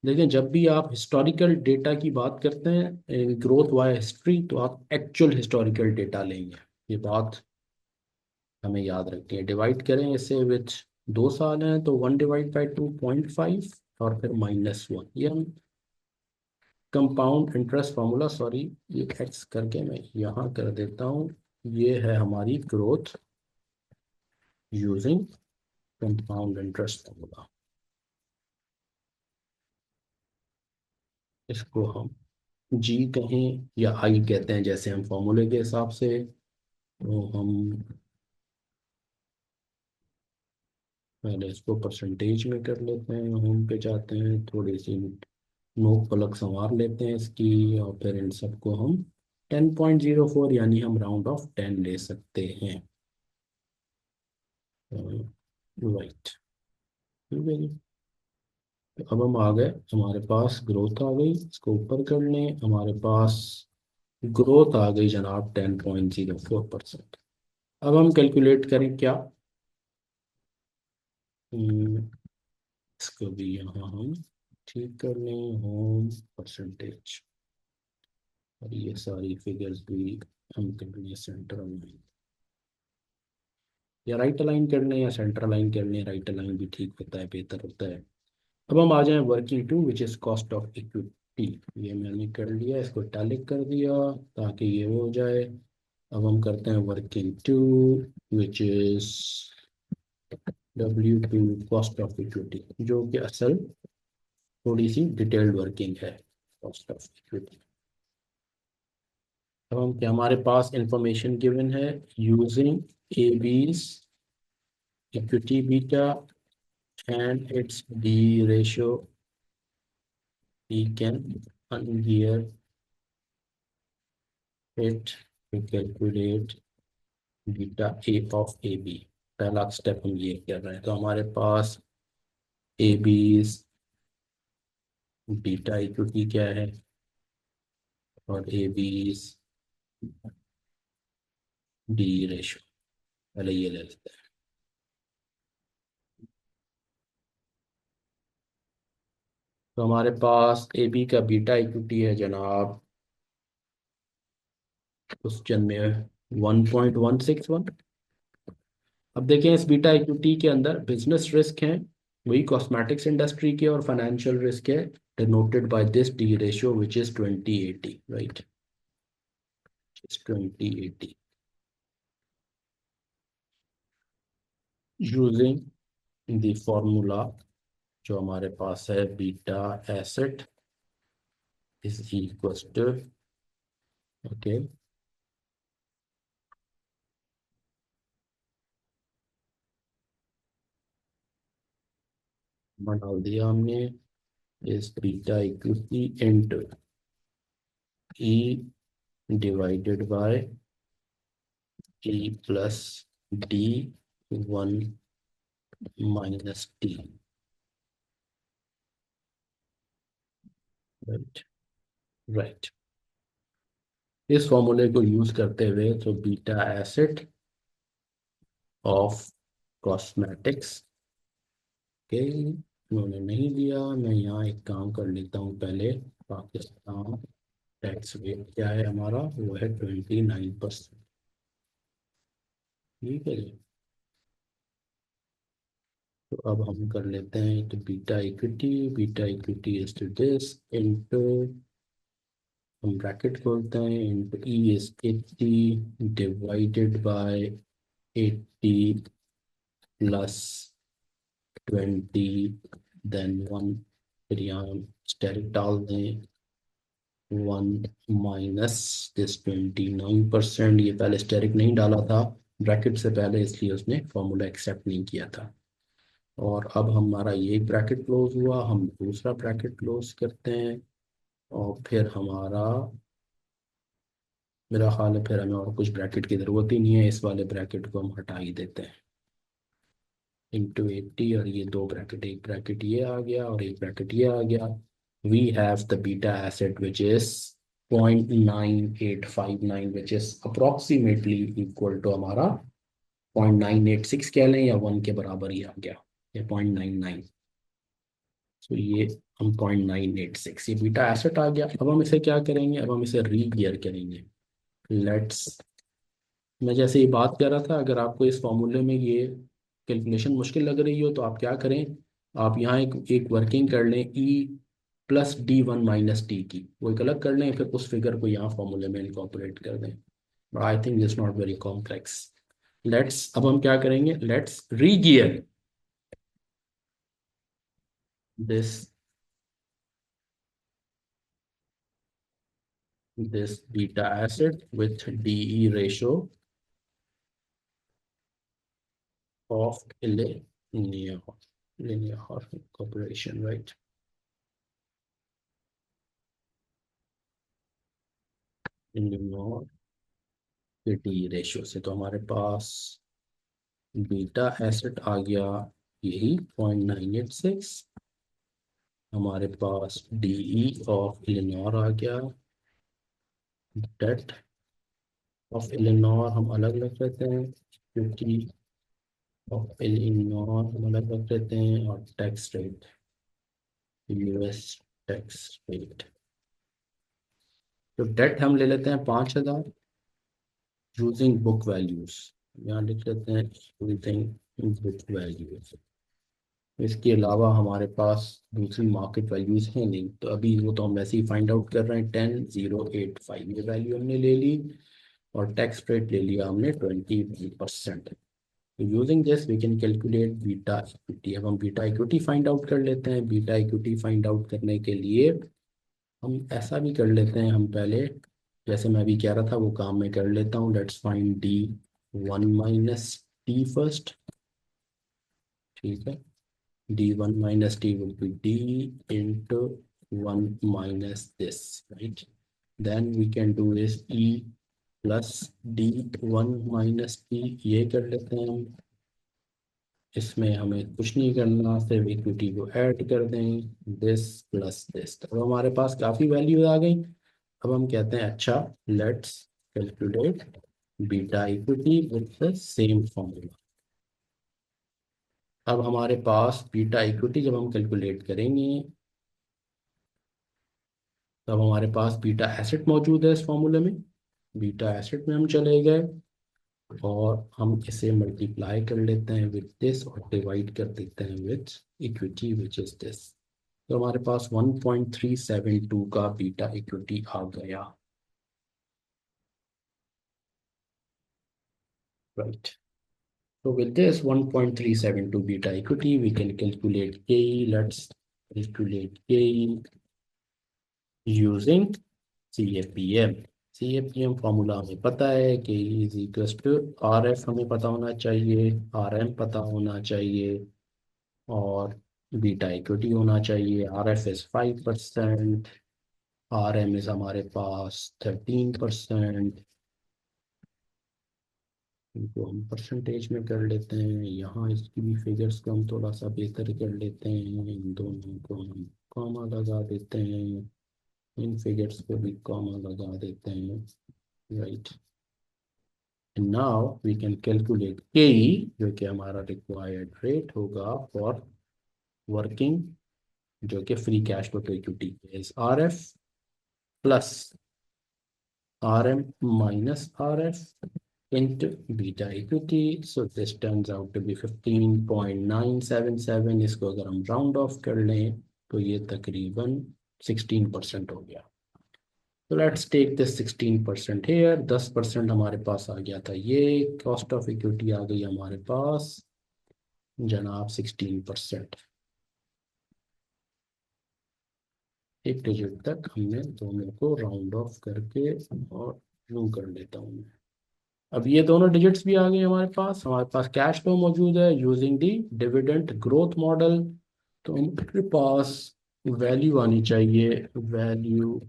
देखिए जब भी आप हिस्टोरिकल डेटा की बात करते हैं ग्रोथ वाया हिस्ट्री, तो आप एक्चुअल हिस्टोरिकल डेटा लेंगे, ये बात हमें याद रखनी है। डिवाइड करें इसे विथ 2 साल हैं तो 1/2.5 और फिर -1, ये हम कंपाउंड इंटरेस्ट फार्मूला, सॉरी ये एक्स करके मैं यहाँ कर देता हूँ। ये है हमारी growth using compound interest formula. इसको हम जी कहें या आई कहते हैं, जैसे हम फॉर्मूले के हिसाब से। तो हम पहले इसको परसेंटेज में कर लेते हैं, होम पे जाते हैं, थोड़ी सी नोक पलक संवार लेते हैं इसकी, और फिर इन सबको हम 10.04 यानी हम राउंड ऑफ 10 ले सकते हैं, राइट। ठीक है जी। तो अब हम आ गए, हमारे पास ग्रोथ आ गई, इसको ऊपर कर लें, हमारे पास ग्रोथ आ गई जनाब 10.04%। अब हम कैलकुलेट करें क्या, हम्म, इसको भी यहाँ हम ठीक कर लें, होम परसेंटेज, और ये सारी फिगर्स भी हम कर लें सेंटर में, या राइट अलाइन कर लें या सेंटर अलाइन कर लें, राइट अलाइन भी ठीक होता है, बेहतर होता है। अब हम आ जाएं working two which is cost of equity. ये मैंने कर लिया, इसको टैलिक कर दिया ताकि ये हो जाए। अब हम करते हैं working two which is W2 cost of equity, जो कि असल थोड़ी सी डिटेल्ड वर्किंग है कॉस्ट ऑफ इक्विटी। अब हम क्या, हमारे पास इंफॉर्मेशन गिवन है using A B's equity beta and its D ratio, we can ungear it to calculate beta A of AB। पहला स्टेप हम ये कर रहे हैं, तो हमारे पास ए बी बीटा इक्विटी क्या है, और ए बी डी रेशो, पहले ये ले लेते हैं। तो हमारे पास ए बी का बीटा इक्विटी है जनाब क्वेश्चन में 1.161। अब देखें इस बीटा इक्विटी के अंदर बिजनेस रिस्क हैं, वही कॉस्मेटिक्स इंडस्ट्री के, और फाइनेंशियल रिस्क है denoted by this D ratio which is 2080, right, 2080 using the formula जो हमारे पास है, beta asset is equal to, okay, डाल दिया हमने, इस beta equity into E divided by E plus D one minus T. Right. Right. इस फॉर्मूले को यूज करते हुए तो बीटा एसिड ऑफ कॉस्मेटिक्स के उन्होंने नहीं दिया। मैं यहाँ एक काम कर लेता हूँ पहले। पाकिस्तान टैक्स रेट क्या है हमारा, वो है 29%। ठीक है जी। तो अब हम कर लेते हैं तो beta equity is to this into, हम ब्रैकेट खोलते हैं, into E is 80 divided by 80 plus 20 then 1, फिर यहाँ हम स्टेरिक डाल दें 1 माइनस दिस 29%। ये पहले स्टेरिक नहीं डाला था ब्रैकेट से पहले, इसलिए उसने फॉर्मूला एक्सेप्ट नहीं किया था। और अब हमारा ये ब्रैकेट क्लोज हुआ, हम दूसरा ब्रैकेट क्लोज करते हैं। और फिर हमारा, मेरा ख्याल है फिर हमें और कुछ ब्रैकेट की ज़रूरत ही नहीं है, इस वाले ब्रैकेट को हम हटा ही देते हैं। इंटू 80, और ये दो ब्रैकेट, एक ब्रैकेट ये आ गया और एक ब्रैकेट ये आ गया। We have the beta asset which is 0.9859, which is approximately equal to हमारा 0.986 कह लें, या 1 के बराबर ही आ गया, या 0.99। तो ये हम 0.986, ये बीटा एसिड आ गया। अब हम इसे क्या करेंगे, अब हम इसे रीगियर करेंगे। लेट्स, मैं जैसे ये बात कर रहा था, अगर आपको इस फॉर्मूले में ये कैलकुलेशन मुश्किल लग रही हो तो आप क्या करें, आप यहाँ एक एक वर्किंग कर लें ई plus D one minus T की, वो एक अलग कर लें, फिर उस फिगर को यहाँ फॉर्मूले में इनकॉर्पोरेट कर दें। But I think this not very complex. Let's, अब हम क्या करेंगे, let's regear this this beta acid with DE ratio of linear cooperation, right? Linear DE ratio से तो हमारे पास बीटा एसिड आ गया यही 0.986, हमारे पास DE ऑफ इलेनॉर आ गया, डेट ऑफ इलेनॉर हम अलग रख लेते हैं, क्योंकि ऑफ इलेनॉर हम अलग रख लेते हैं, और tax rate, US tax rate. तो डेट हम ले लेते हैं 5,000 यूजिंग बुक वैल्यूज, यहाँ लिख लेते हैं यूजिंग बुक वैल्यूज। इसके अलावा हमारे पास दूसरी मार्केट वैल्यूज हैं नहीं, तो अभी वो तो हम वैसे ही फाइंड आउट कर रहे हैं। 10,085 ये वैल्यू हमने ले ली, और टैक्स रेट ले लिया हमने 21%। तो using this we can calculate beta equity. अब हम बीटा इक्विटी फाइंड आउट कर लेते हैं। बीटा इक्विटी फाइंड आउट करने के लिए हम ऐसा भी कर लेते हैं, हम पहले जैसे मैं अभी कह रहा था वो काम मैं कर लेता हूँ। Let's find D one minus T first. ठीक है, D one minus T will be D into one minus this, right. Then we can do this E plus D one minus T, ये कर लेते हैं हम। इसमें हमें कुछ नहीं करना, सिर्फ इक्विटी को ऐड कर दें, दिस प्लस दिस। तो हमारे पास काफ़ी वैल्यूज आ गई। अब हम कहते हैं अच्छा, let's calculate beta equity with the same formula. अब हमारे पास बीटा इक्विटी जब हम कैलकुलेट करेंगे, तब हमारे पास बीटा एसिड मौजूद है इस फॉर्मूले में। बीटा एसिड में हम चले गए, और हम इसे मल्टीप्लाई कर लेते हैं विथ दिस, और डिवाइड कर देते हैं with equity which is this. तो हमारे पास 1.372 का बीटा इक्विटी आ गया, right. So with this 1.372 beta equity, we can calculate KE. Let's calculate KE using CAPM. CAPM formula हमें पता है, KE is equals to RF हमें पता होना चाहिए, RM पता होना चाहिए, और बीटा इक्विटी होना चाहिए। R F is 5%, R M is हमारे पास 13%। इनको हम परसेंटेज में कर लेते हैं। यहाँ इसकी भी फिगर्स को हम थोड़ा सा बेहतर कर लेते हैं। इन दोनों को हम कॉमा लगा देते हैं, इन फिगर्स को भी कॉमा लगा देते हैं, right. Now we can calculate K, जो कि हमारा रिक्वायर्ड रेट होगा फॉर वर्किंग, जो कि free cash flow to equity is R F plus R M minus R F into beta equity. So this turns out to be 15.977। इसको अगर हम राउंड ऑफ कर लें तो ये तकरीबन 16% हो गया। तो लेट्स टेक दिस 16% हेयर। 10% हमारे पास आ गया था, ये कॉस्ट ऑफ इक्विटी आ गई हमारे पास जनाब 16%। एक डिजिट तक हमने दोनों को राउंड ऑफ करके और यूं कर लेता हूँ मैं। अब ये दोनों डिजिट्स भी आ गए हमारे पास कैश फ्लो मौजूद है using the dividend growth model. तो हमारे पास वैल्यू आनी चाहिए, वैल्यू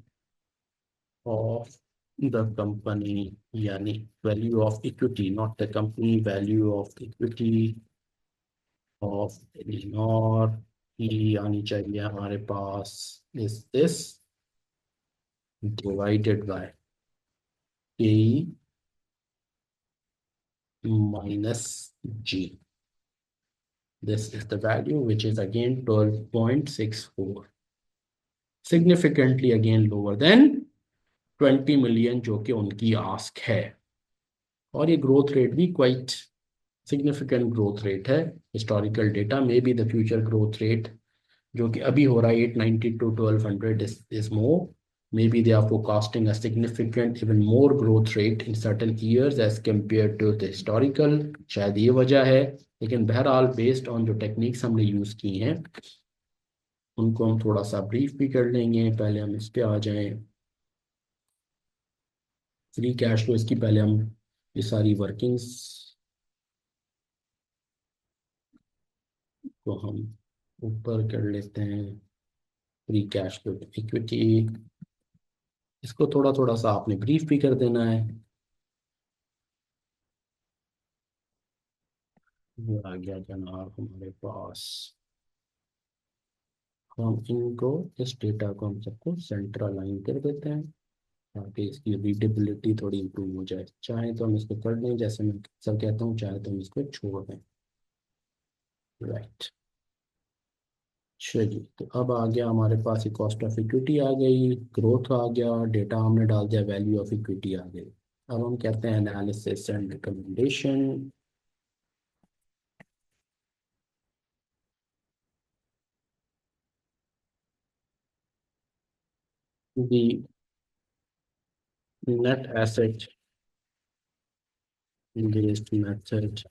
ऑफ द कंपनी, यानी value of equity, not the company, value of equity of Elinor की आनी चाहिए हमारे पास is this divided by A minus G. This is the value, which is again 12.64, significantly again lower than 20 million जो कि उनकी आस्क है। और ये ग्रोथ रेट भी क्वाइट सिग्निफिकेंट ग्रोथ रेट है। हिस्टोरिकल डेटा में भी द फ्यूचर ग्रोथ रेट जो कि अभी हो रहा है 890 to 1200 is more, maybe they are forecasting a significant even more growth rate in certain years as compared to the historical। शायद ये वजह है। लेकिन बहरहाल बेस्ड ऑन जो टेक्निक्स हमने यूज़ की हैं उनको हम थोड़ा सा ब्रीफ भी कर लेंगे। पहले हम इस पे आ जाएं, फ्री कैश फ्लो। इसकी पहले हम ये सारी वर्किंग्स को हम ऊपर कर लेते हैं। फ्री कैश फ्लो इक्विटी, इसको थोड़ा थोड़ा सा आपने ब्रीफ भी कर देना है। ये आ गया जनाब हमारे पास। हम इनको, इस डेटा को हम सबको सेंट्रल लाइन कर देते हैं ताकि इसकी रीडेबिलिटी थोड़ी इम्प्रूव हो जाए। चाहे तो हम इसको कर लें जैसे मैं सब कहता हूँ, चाहे तो हम इसको छोड़ दें, राइट। चलिए, तो अब आ गया हमारे पास कॉस्ट ऑफ इक्विटी आ गई, ग्रोथ आ गया, डेटा हमने डाल दिया, वैल्यू ऑफ इक्विटी आ गई। अब हम कहते हैं analysis and recommendation. The net asset based method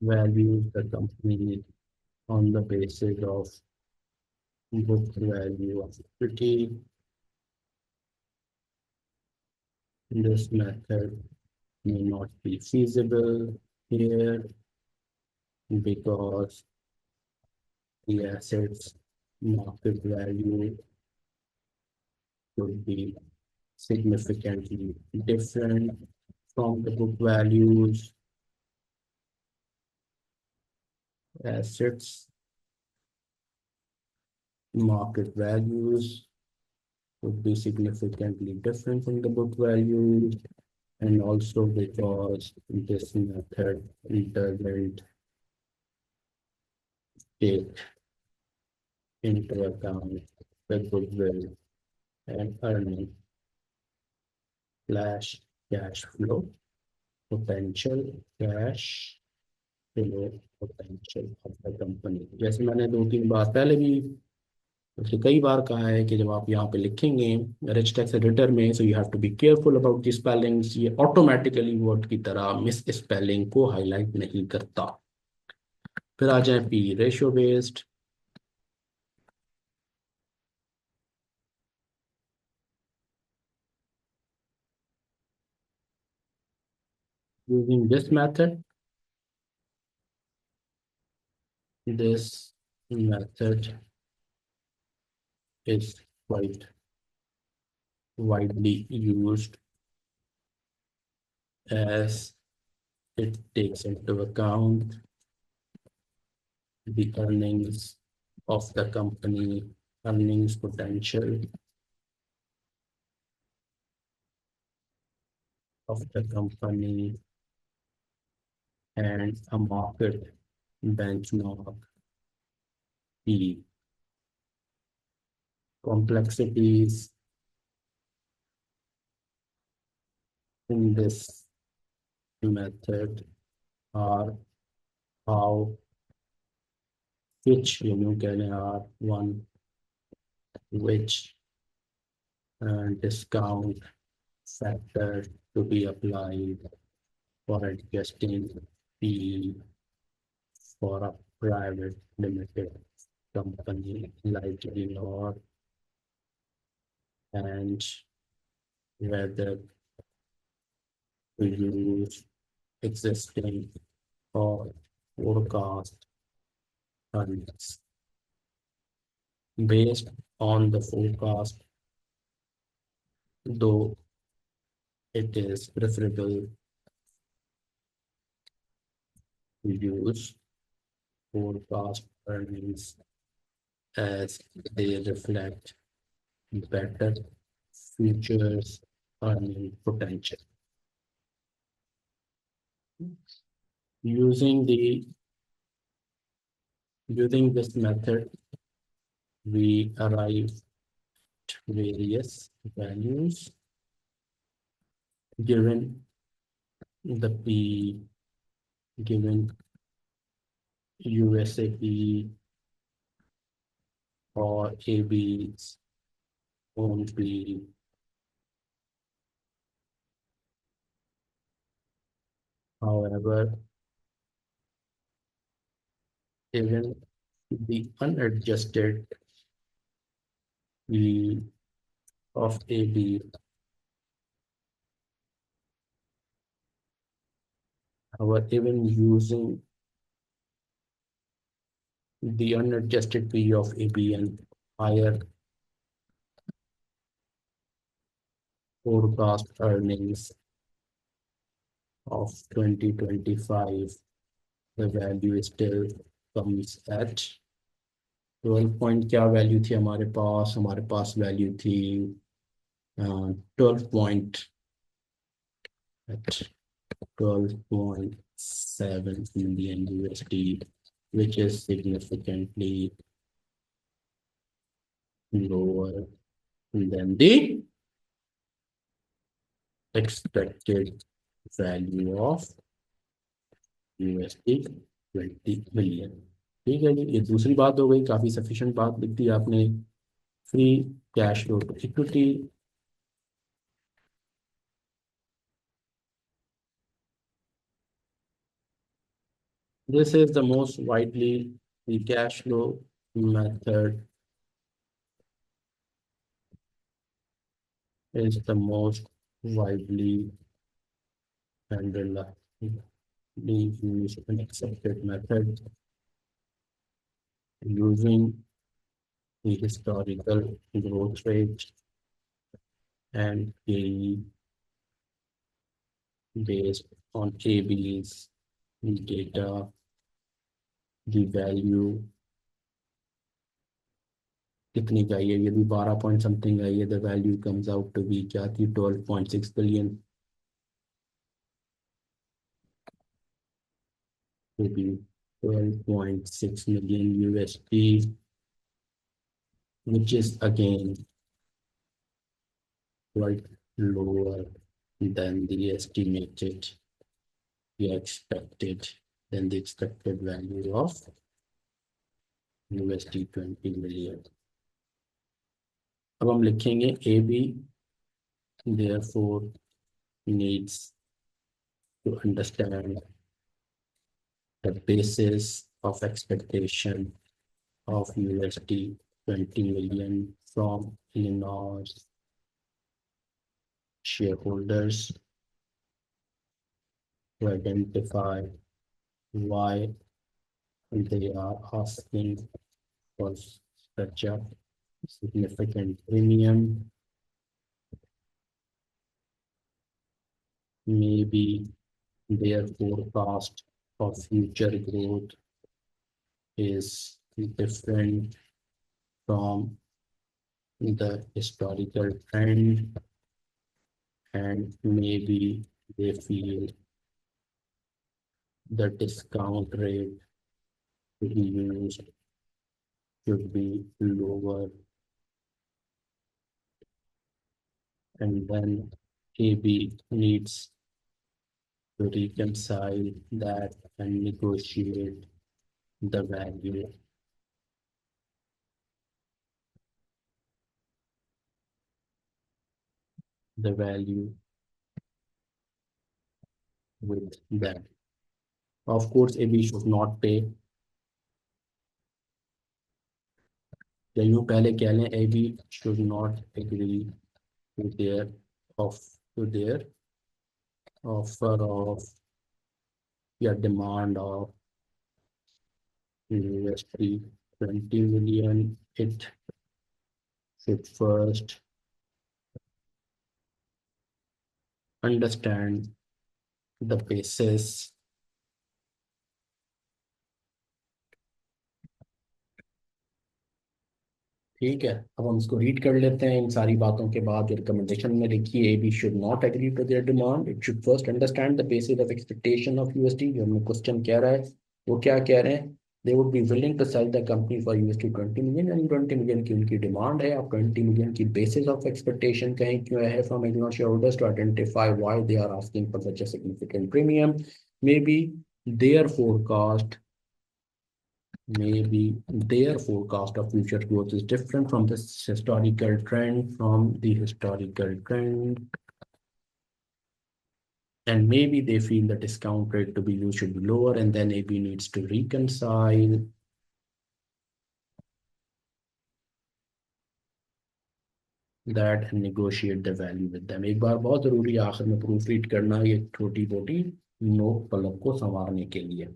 values the company on the basis of book value of equity. This method may not be feasible here because the assets market value could be significantly different from the book values. Assets market values would be significantly different from the book value, and also because this method doesn't take into account the goodwill and earning slash cash flow potential, cash flow potential of the company। जैसे मैंने दो तीन बार पहले भी उसने कई बार कहा है कि जब आप यहाँ पे लिखेंगे रिच टैक्स एडिटर में, so you have to be careful about the spellings. ये ऑटोमेटिकली वर्ड की तरह मिस स्पेलिंग को हाईलाइट नहीं करता। फिर आ जाए P ratio based. Using this method, this method is quite widely used as it takes into account the earnings of the company, earnings potential of the company, and a market benchmark. The complexities in this method are how which can are one which discount factor to be applied for adjusting P for a private limited company like Lenore, and whether to use existing or forecast earnings. Based on the forecast, though it is preferable to use forecast earnings as they reflect better futures earning potential. Using this method, we arrive at various values given the P, given USAP or AB's own P. However, even the unadjusted P of AB, however, even using the unadjusted P of AB and higher forecast earnings of 2025, the value still comes at 12 point क्या वैल्यू थी हमारे पास वैल्यू थी 12 point at 12.7 million USD, which is significantly lower than the expected value of USD 20 million. ठीक है जी, ये दूसरी बात हो गई, काफी सफिशिएंट बात लिख दी आपने. Free cash flow to equity, this is the most widely the cash flow method is the most widely and reliably used and accepted method using the historical growth rate and PE based on AB's data. The value कितनी का है, ये भी 12 point something आई है. The value comes out to be क्या थी, 12.6 billion. To be 12.6 million USD, which is again quite lower than the estimated, than the expected value of USD 20 million. अब हम लिखेंगे AB therefore needs to understand the basis of expectation of USD 20 million from Illinois shareholders to identify why they are asking for such a significant premium. Maybe their forecast of future growth is different from the historical trend, and maybe they feel the discount rate to be used should be lower, and then AB needs to reconcile that and negotiate the value with that. Of course, AB should not pay. या यूं पहले कह लें AB should not agree to their of to their offer of या demand of USD 20 million. It should first understand the basis ठीक है। अब हम इसको रीड कर लेते हैं इन सारी बातों के बाद जो रिकमेंडेशन में लिखी है AB should not agree to their demand, it should first understand the basis of expectation of USD। जो हमें क्वेश्चन कह रहा है वो क्या कह रहे हैं, they would be willing to sell the company for USD 20 million, यानी 20 मिलियन की उनकी डिमांड है। आप 20 मिलियन की बेसिस ऑफ एक्सपेक्टेशन कहें क्यों है from Exxon shareholders to identify why they are asking for such a significant premium. Maybe their forecast maybe their forecast of future growth is different from this historical trend, and maybe they feel the discount rate to be used should be lower, and then AB needs to reconcile that and negotiate the value with them। एक बार बहुत जरूरी है आखिर में प्रूफ रीड करना ये छोटी मोटी नोट पलक को संवारने के लिए।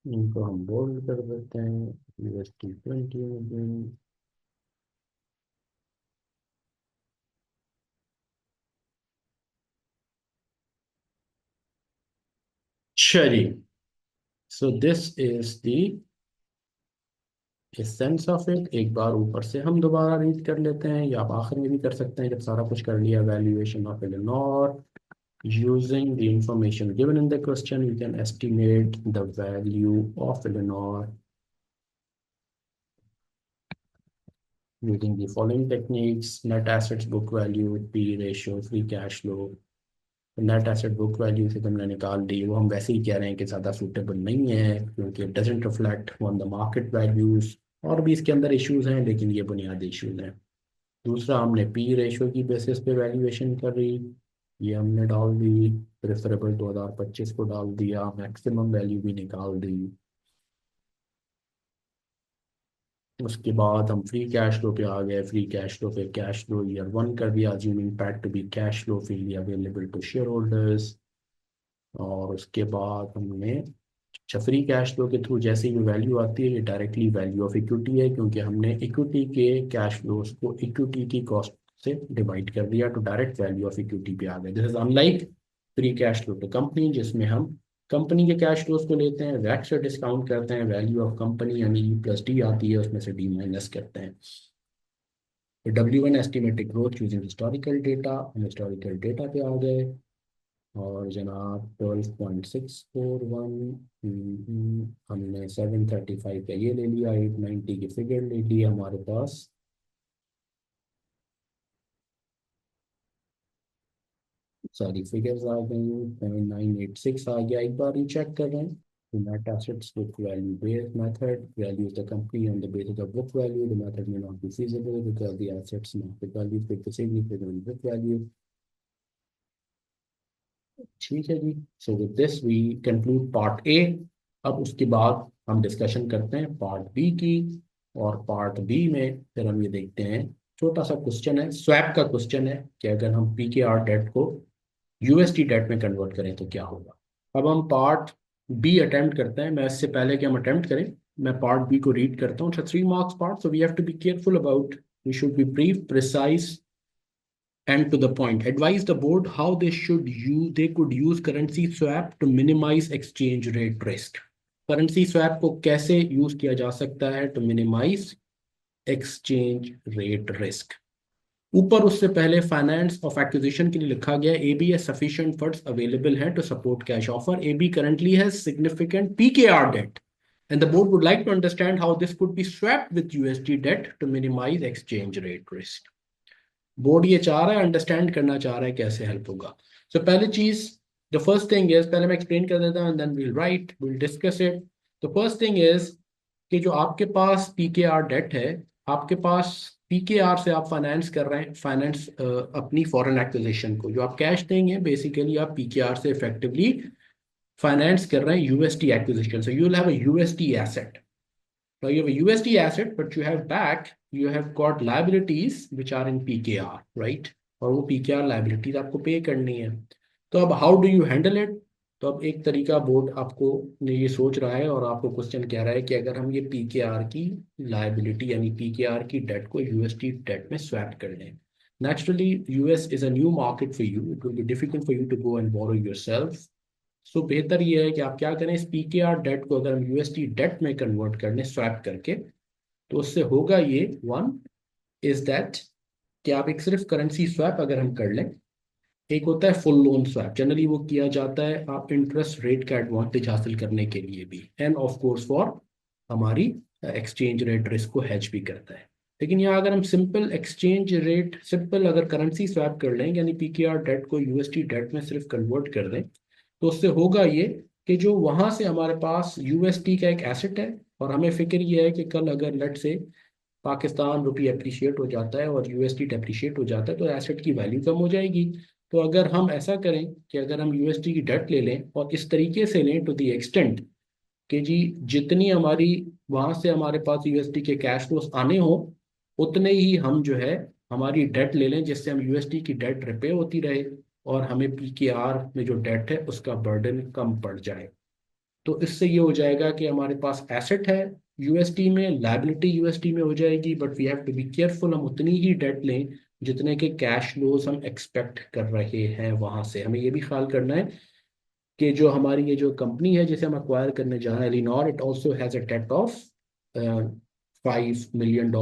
इनको हम बोल्ड कर देते हैं USD 20 मिलियन। चलिए, so this is the sense of it. एक बार ऊपर से हम दोबारा रीड कर लेते हैं या आप आखिर में भी कर सकते हैं जब सारा कुछ कर लिया। Valuation of Elinor, using the information given in the question you can estimate the value of Eleanor using the following techniques: net assets book value, P ratio, free cash flow। Net asset book value से तुमने निकाल दी, वो हम वैसे ही कह रहे हैं कि ज़्यादा सूटेबल नहीं है क्योंकि it doesn't reflect on the market values, और भी इसके अंदर इश्यूज हैं लेकिन ये बुनियादी इश्यूज हैं। दूसरा, हमने पी रेशो की बेसिस पे वैल्यूएशन कर रही, ये हमने डाल दी। प्रेफरेबल 2025 को डाल दिया, मैक्सिमम वैल्यू भी निकाल दी। उसके बाद हम फ्री कैश फ्लो पे आ गए। फ्री कैश फ्लो पे कैश फ्लो ईयर 1 कर दिया, assuming PAT to be cash flow freely available to shareholders. और उसके बाद हमने अच्छा, फ्री कैश फ्लो के थ्रू जैसे ही वैल्यू आती है ये डायरेक्टली वैल्यू ऑफ इक्विटी है क्योंकि हमने इक्विटी के कैश फ्लोज को इक्विटी की कॉस्ट से डिवाइड कर दिया तो डायरेक्ट वैल्यू ऑफ इक्विटी पे आ गए। This is unlike free cash flow to company जिसमें हम कंपनी के कैश फ्लोज को लेते हैं, वैट से डिस्काउंट करते हैं, वैल्यू ऑफ कंपनी यानी E+D आती है उसमें से D माइनस करते हैं। W1 estimated growth using historical data, हम हिस्टोरिकल डेटा पे आ गए। और जनाब 12.641 हमने 735 का ये ले लिया, 890 की फिगर ले ली हमारे पास। सारी फिगर्स आ गई, 0.986 आ गया। एक बार रीचेक कर रहे हैं। Net assets book value based method values the company on the basis of book value. The method may not be feasible because the assets market value could be significant book value। ठीक है जी, so with this we conclude part A. अब उसके बाद हम डिस्कशन करते हैं पार्ट बी की, और पार्ट बी में फिर हम ये देखते हैं, छोटा सा क्वेश्चन है, स्वैप का क्वेश्चन है कि अगर हम पीकेआर डेट को यूएसडी डेट में कन्वर्ट करें तो क्या होगा। अब हम पार्ट बी अटेम्प्ट करते हैं। मैं इससे पहले कि हम अटेम्प्ट करें, मैं पार्ट बी को रीड करता हूँ। 3 marks part, so we have to be careful about, we should be brief, precise and to the point. Advise the board how they could use currency swap to minimize exchange rate risk. Currency swap को कैसे यूज किया जा सकता है to minimize exchange rate risk. ऊपर उससे पहले फाइनेंस ऑफ एक्विजिशन के लिए लिखा गया एबी है सफिशिएंट फंड्स अवेलेबल हैं to support cash offer. AB currently has significant PKR debt and the board would like to understand how this could be swapped with USD debt to minimize exchange rate risk. Board ये चाह रहा है, अंडरस्टैंड करना चाह रहा है कैसे हेल्प होगा. सो पहली चीज, द फर्स्ट थिंग इज, पहले मैं एक्सप्लेन कर देता हूं and then will discuss it. The first thing is कि जो आपके पास पीकेआर डेट है, आपके पास पीकेआर से आप फाइनेंस कर रहे हैं, फाइनेंस अपनी फॉरेन एक्विजिशन को, जो आप कैश देंगे बेसिकली आप पीकेआर से इफेक्टिवली फाइनेंस कर रहे हैं UST acquisition. So you will have a UST asset. Now you have a USD asset, but you have got liabilities which are in PKR, right? और वो PKR liabilities आपको पे करनी है. तो अब how do you handle it? तो अब एक तरीका बोर्ड आपको ने ये सोच रहा है और आपको क्वेश्चन कह रहा है कि अगर हम ये PKR की लाइबिलिटी यानी PKR की डेट को USD डेट में स्वैप कर लें. Naturally, US is a new market for you. It will be difficult for you to go and borrow yourself. सो बेहतर ये है कि आप क्या करें, इस पीकेआर डेट को अगर हम यूएसडी डेट में कन्वर्ट कर लें स्वैप करके, तो उससे होगा ये, वन इज दैट कि आप एक सिर्फ करेंसी स्वैप अगर हम कर लें, एक होता है फुल लोन स्वैप, जनरली वो किया जाता है आप इंटरेस्ट रेट का एडवांटेज हासिल करने के लिए भी, एंड ऑफ कोर्स फॉर हमारी एक्सचेंज रेट रिस्क को हेज भी करता है. लेकिन यहाँ अगर हम सिंपल अगर करेंसी स्वैप कर लें, यानी पीकेआर डेट को यूएसडी डेट में सिर्फ कन्वर्ट कर दें, तो उससे होगा ये कि जो वहां से हमारे पास यूएसटी का एक एसेट है, और हमें फिक्र ये है कि कल अगर लेट से पाकिस्तान रुपी अप्रिशिएट हो जाता है और यूएसडी डेप्रिशिएट हो जाता है तो एसेट की वैल्यू कम हो जाएगी. तो अगर हम ऐसा करें कि अगर हम यूएसडी की डेट ले लें और इस तरीके से लें टू द एक्सटेंट कि जी जितनी हमारी वहां से हमारे पास यूएसडी के कैश फ्लोस आने हो, उतने ही हम जो है हमारी डेट ले लें, जिससे हम यूएसडी की डेट रिपे होती रहे और हमें पीकेआर में जो डेट है उसका बर्डन कम पड़ जाए. तो इससे ये हो जाएगा कि हमारे पास एसेट है यूएसडी में, लायबिलिटी यूएसडी में हो जाएगी, but we have to be careful, हम उतनी ही डेट लें जितने के कैश फ्लोज हम एक्सपेक्ट कर रहे हैं. वहां से हमें ये भी ख्याल करना है कि जो हमारी ये जो कंपनी है जिसे हम अक्वायर करने जा रहे हैं, Elinor, it also has a debt of $5 million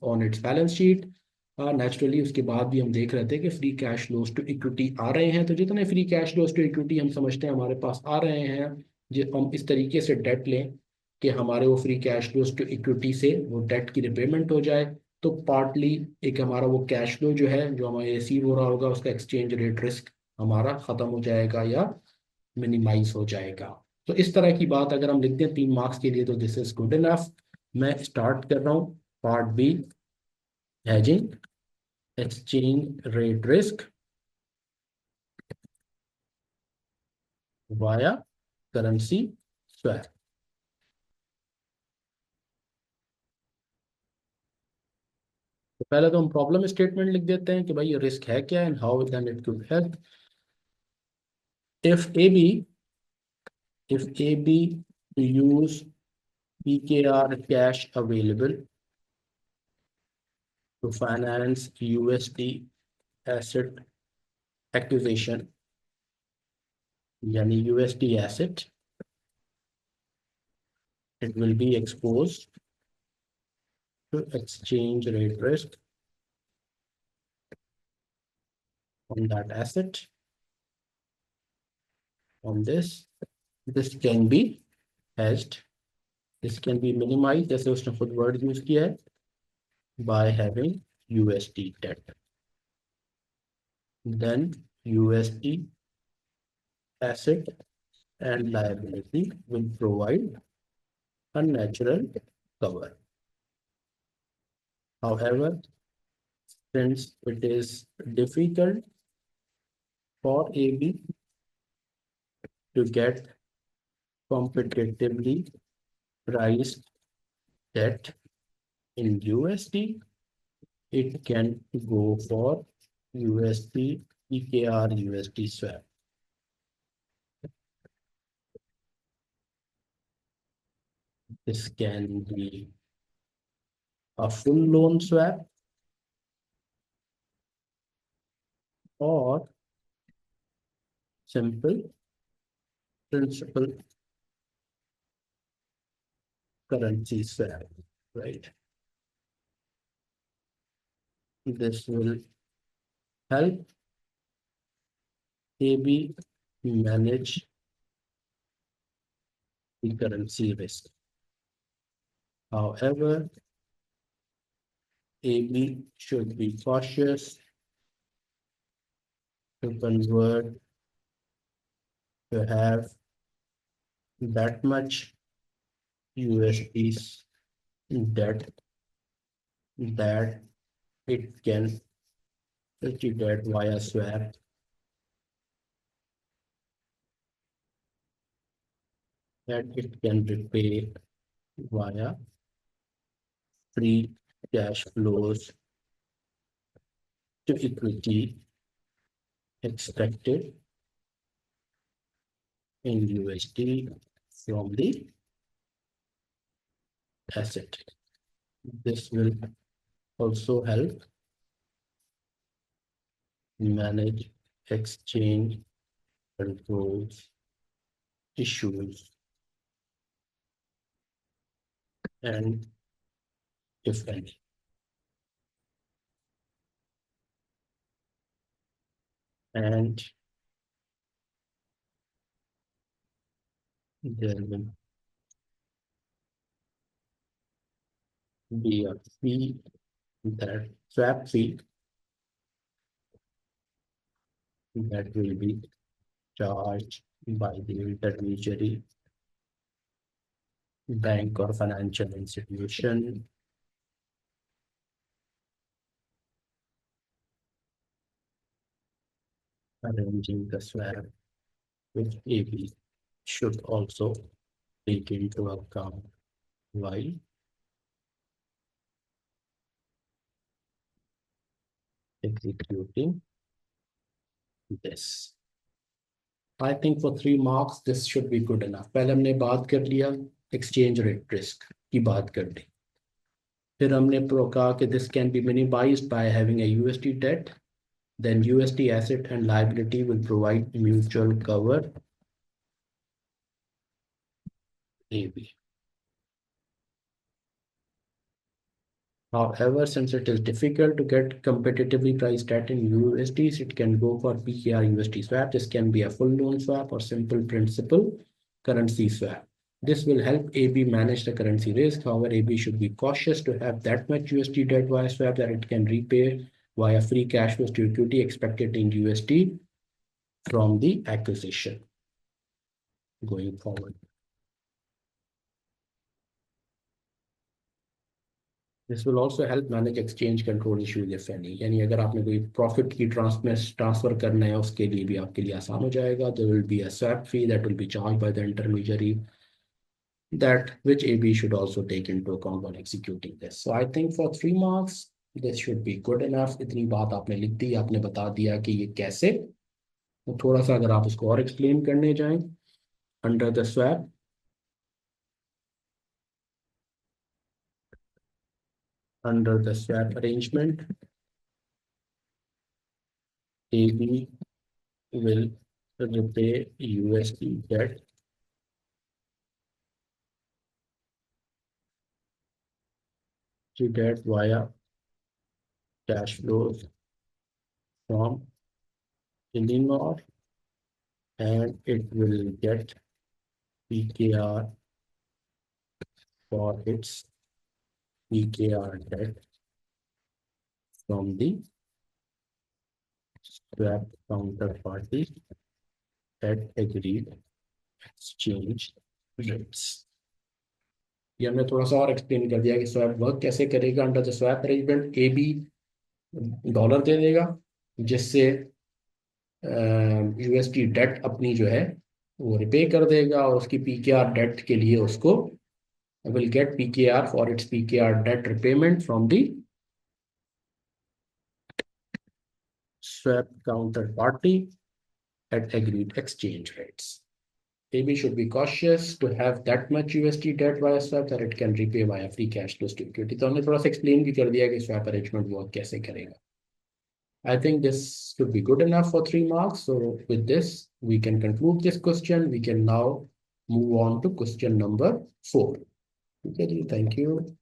on its balance sheet. Naturally उसके बाद भी हम देख रहे थे कि free cash flows to equity आ रहे हैं, तो जितने free cash flows to equity हम समझते हैं हमारे पास आ रहे हैं, जो हम इस तरीके से डेट लें कि हमारे वो free cash flows to equity से वो डेट की रिपेमेंट हो जाए, तो पार्टली एक हमारा वो कैश फ्लो जो है जो हमारे रिसीव हो रहा होगा उसका एक्सचेंज रेट रिस्क हमारा खत्म हो जाएगा या मिनिमाइज हो जाएगा. तो इस तरह की बात अगर हम लिखते हैं 3 मार्क्स के लिए तो दिस इज गुड इनफ. मैं स्टार्ट कर रहा हूँ part B, hedging exchange rate risk via currency swap. तो पहले तो हम प्रॉब्लम स्टेटमेंट लिख देते हैं कि भाई ये रिस्क है क्या and how then it could help. If A B if AB use PKR cash available to finance USD asset acquisition, yani USD asset, it will be exposed to exchange rate risk on that asset. On this can be hedged, this can be minimized, जैसे उसने खुद वर्ड यूज किया है, by having USD debt. Then USD asset and liability will provide a natural cover. However, since it is difficult for AB to get competitively priced debt in USD, it can go for USD PKR USD swap. This can be a full loan swap or simple principal currency swap, right? This will help AB manage the currency risk. However, AB should be cautious to convert to have that much USD's debt that it can receive debt via swap, that it can repay via free cash flows to equity extracted in USD from the asset. This will also help manage exchange controls issues, and if any. And there will be a fee, that swap fee, that will be charged by the intermediary bank or financial institution arranging the swap, which AB should also take into account while executing this. I think for 3 marks this should be good enough. पहले हमने बात कर लिया exchange rate risk की बात कर ली, फिर हमने कहा कि this can be minimized by having a USD debt, then USD asset and liability will provide mutual cover AB. However, since it is difficult to get competitively priced debt in USDs, it can go for PKR USD swap. This can be a full loan swap or simple principal currency swap. This will help AB manage the currency risk. However, AB should be cautious to have that much USD debt via swap that it can repay via free cash flows to equity expected in USD from the acquisition going forward. This will also help manage exchange control issues if any. यानी अगर आपने कोई profit की transfer करना है उसके लिए भी आपके लिए आसान हो जाएगा. There will be a swap fee that will be charged by the intermediary, that which AB should also take into account when executing this. So I think for 3 marks this should be good enough. इतनी बात आपने लिख दी, आपने बता दिया कि ये कैसे. तो थोड़ा सा अगर आप उसको और एक्सप्लेन करने जाएं, under the swap, under the swap arrangement, AB will repay USD debt to debt via cash flows from Illinois, and it will get PKR for its PKR debt from the swap counterparty at agreed exchange rates. ये हमने थोड़ा सा और एक्सप्लेन कर दिया कि स्वैप वर्क कैसे करेगा. Under the swap arrangement AB dollar दे देगा, जिससे USD डेट अपनी जो है वो रिपे कर देगा और उसकी पीकेआर डेट के लिए उसको will get PKR for its PKR debt repayment from the swap counterparty at agreed exchange rates. AB should be cautious to have that much USD debt via swap that it can repay via free cash flows to equity. तो हमने थोड़ा सा explain भी कर दिया कि swap arrangement work कैसे करेगा. I think this should be good enough for 3 marks. So with this, we can conclude this question. We can now move on to question number 4. Okay, thank you.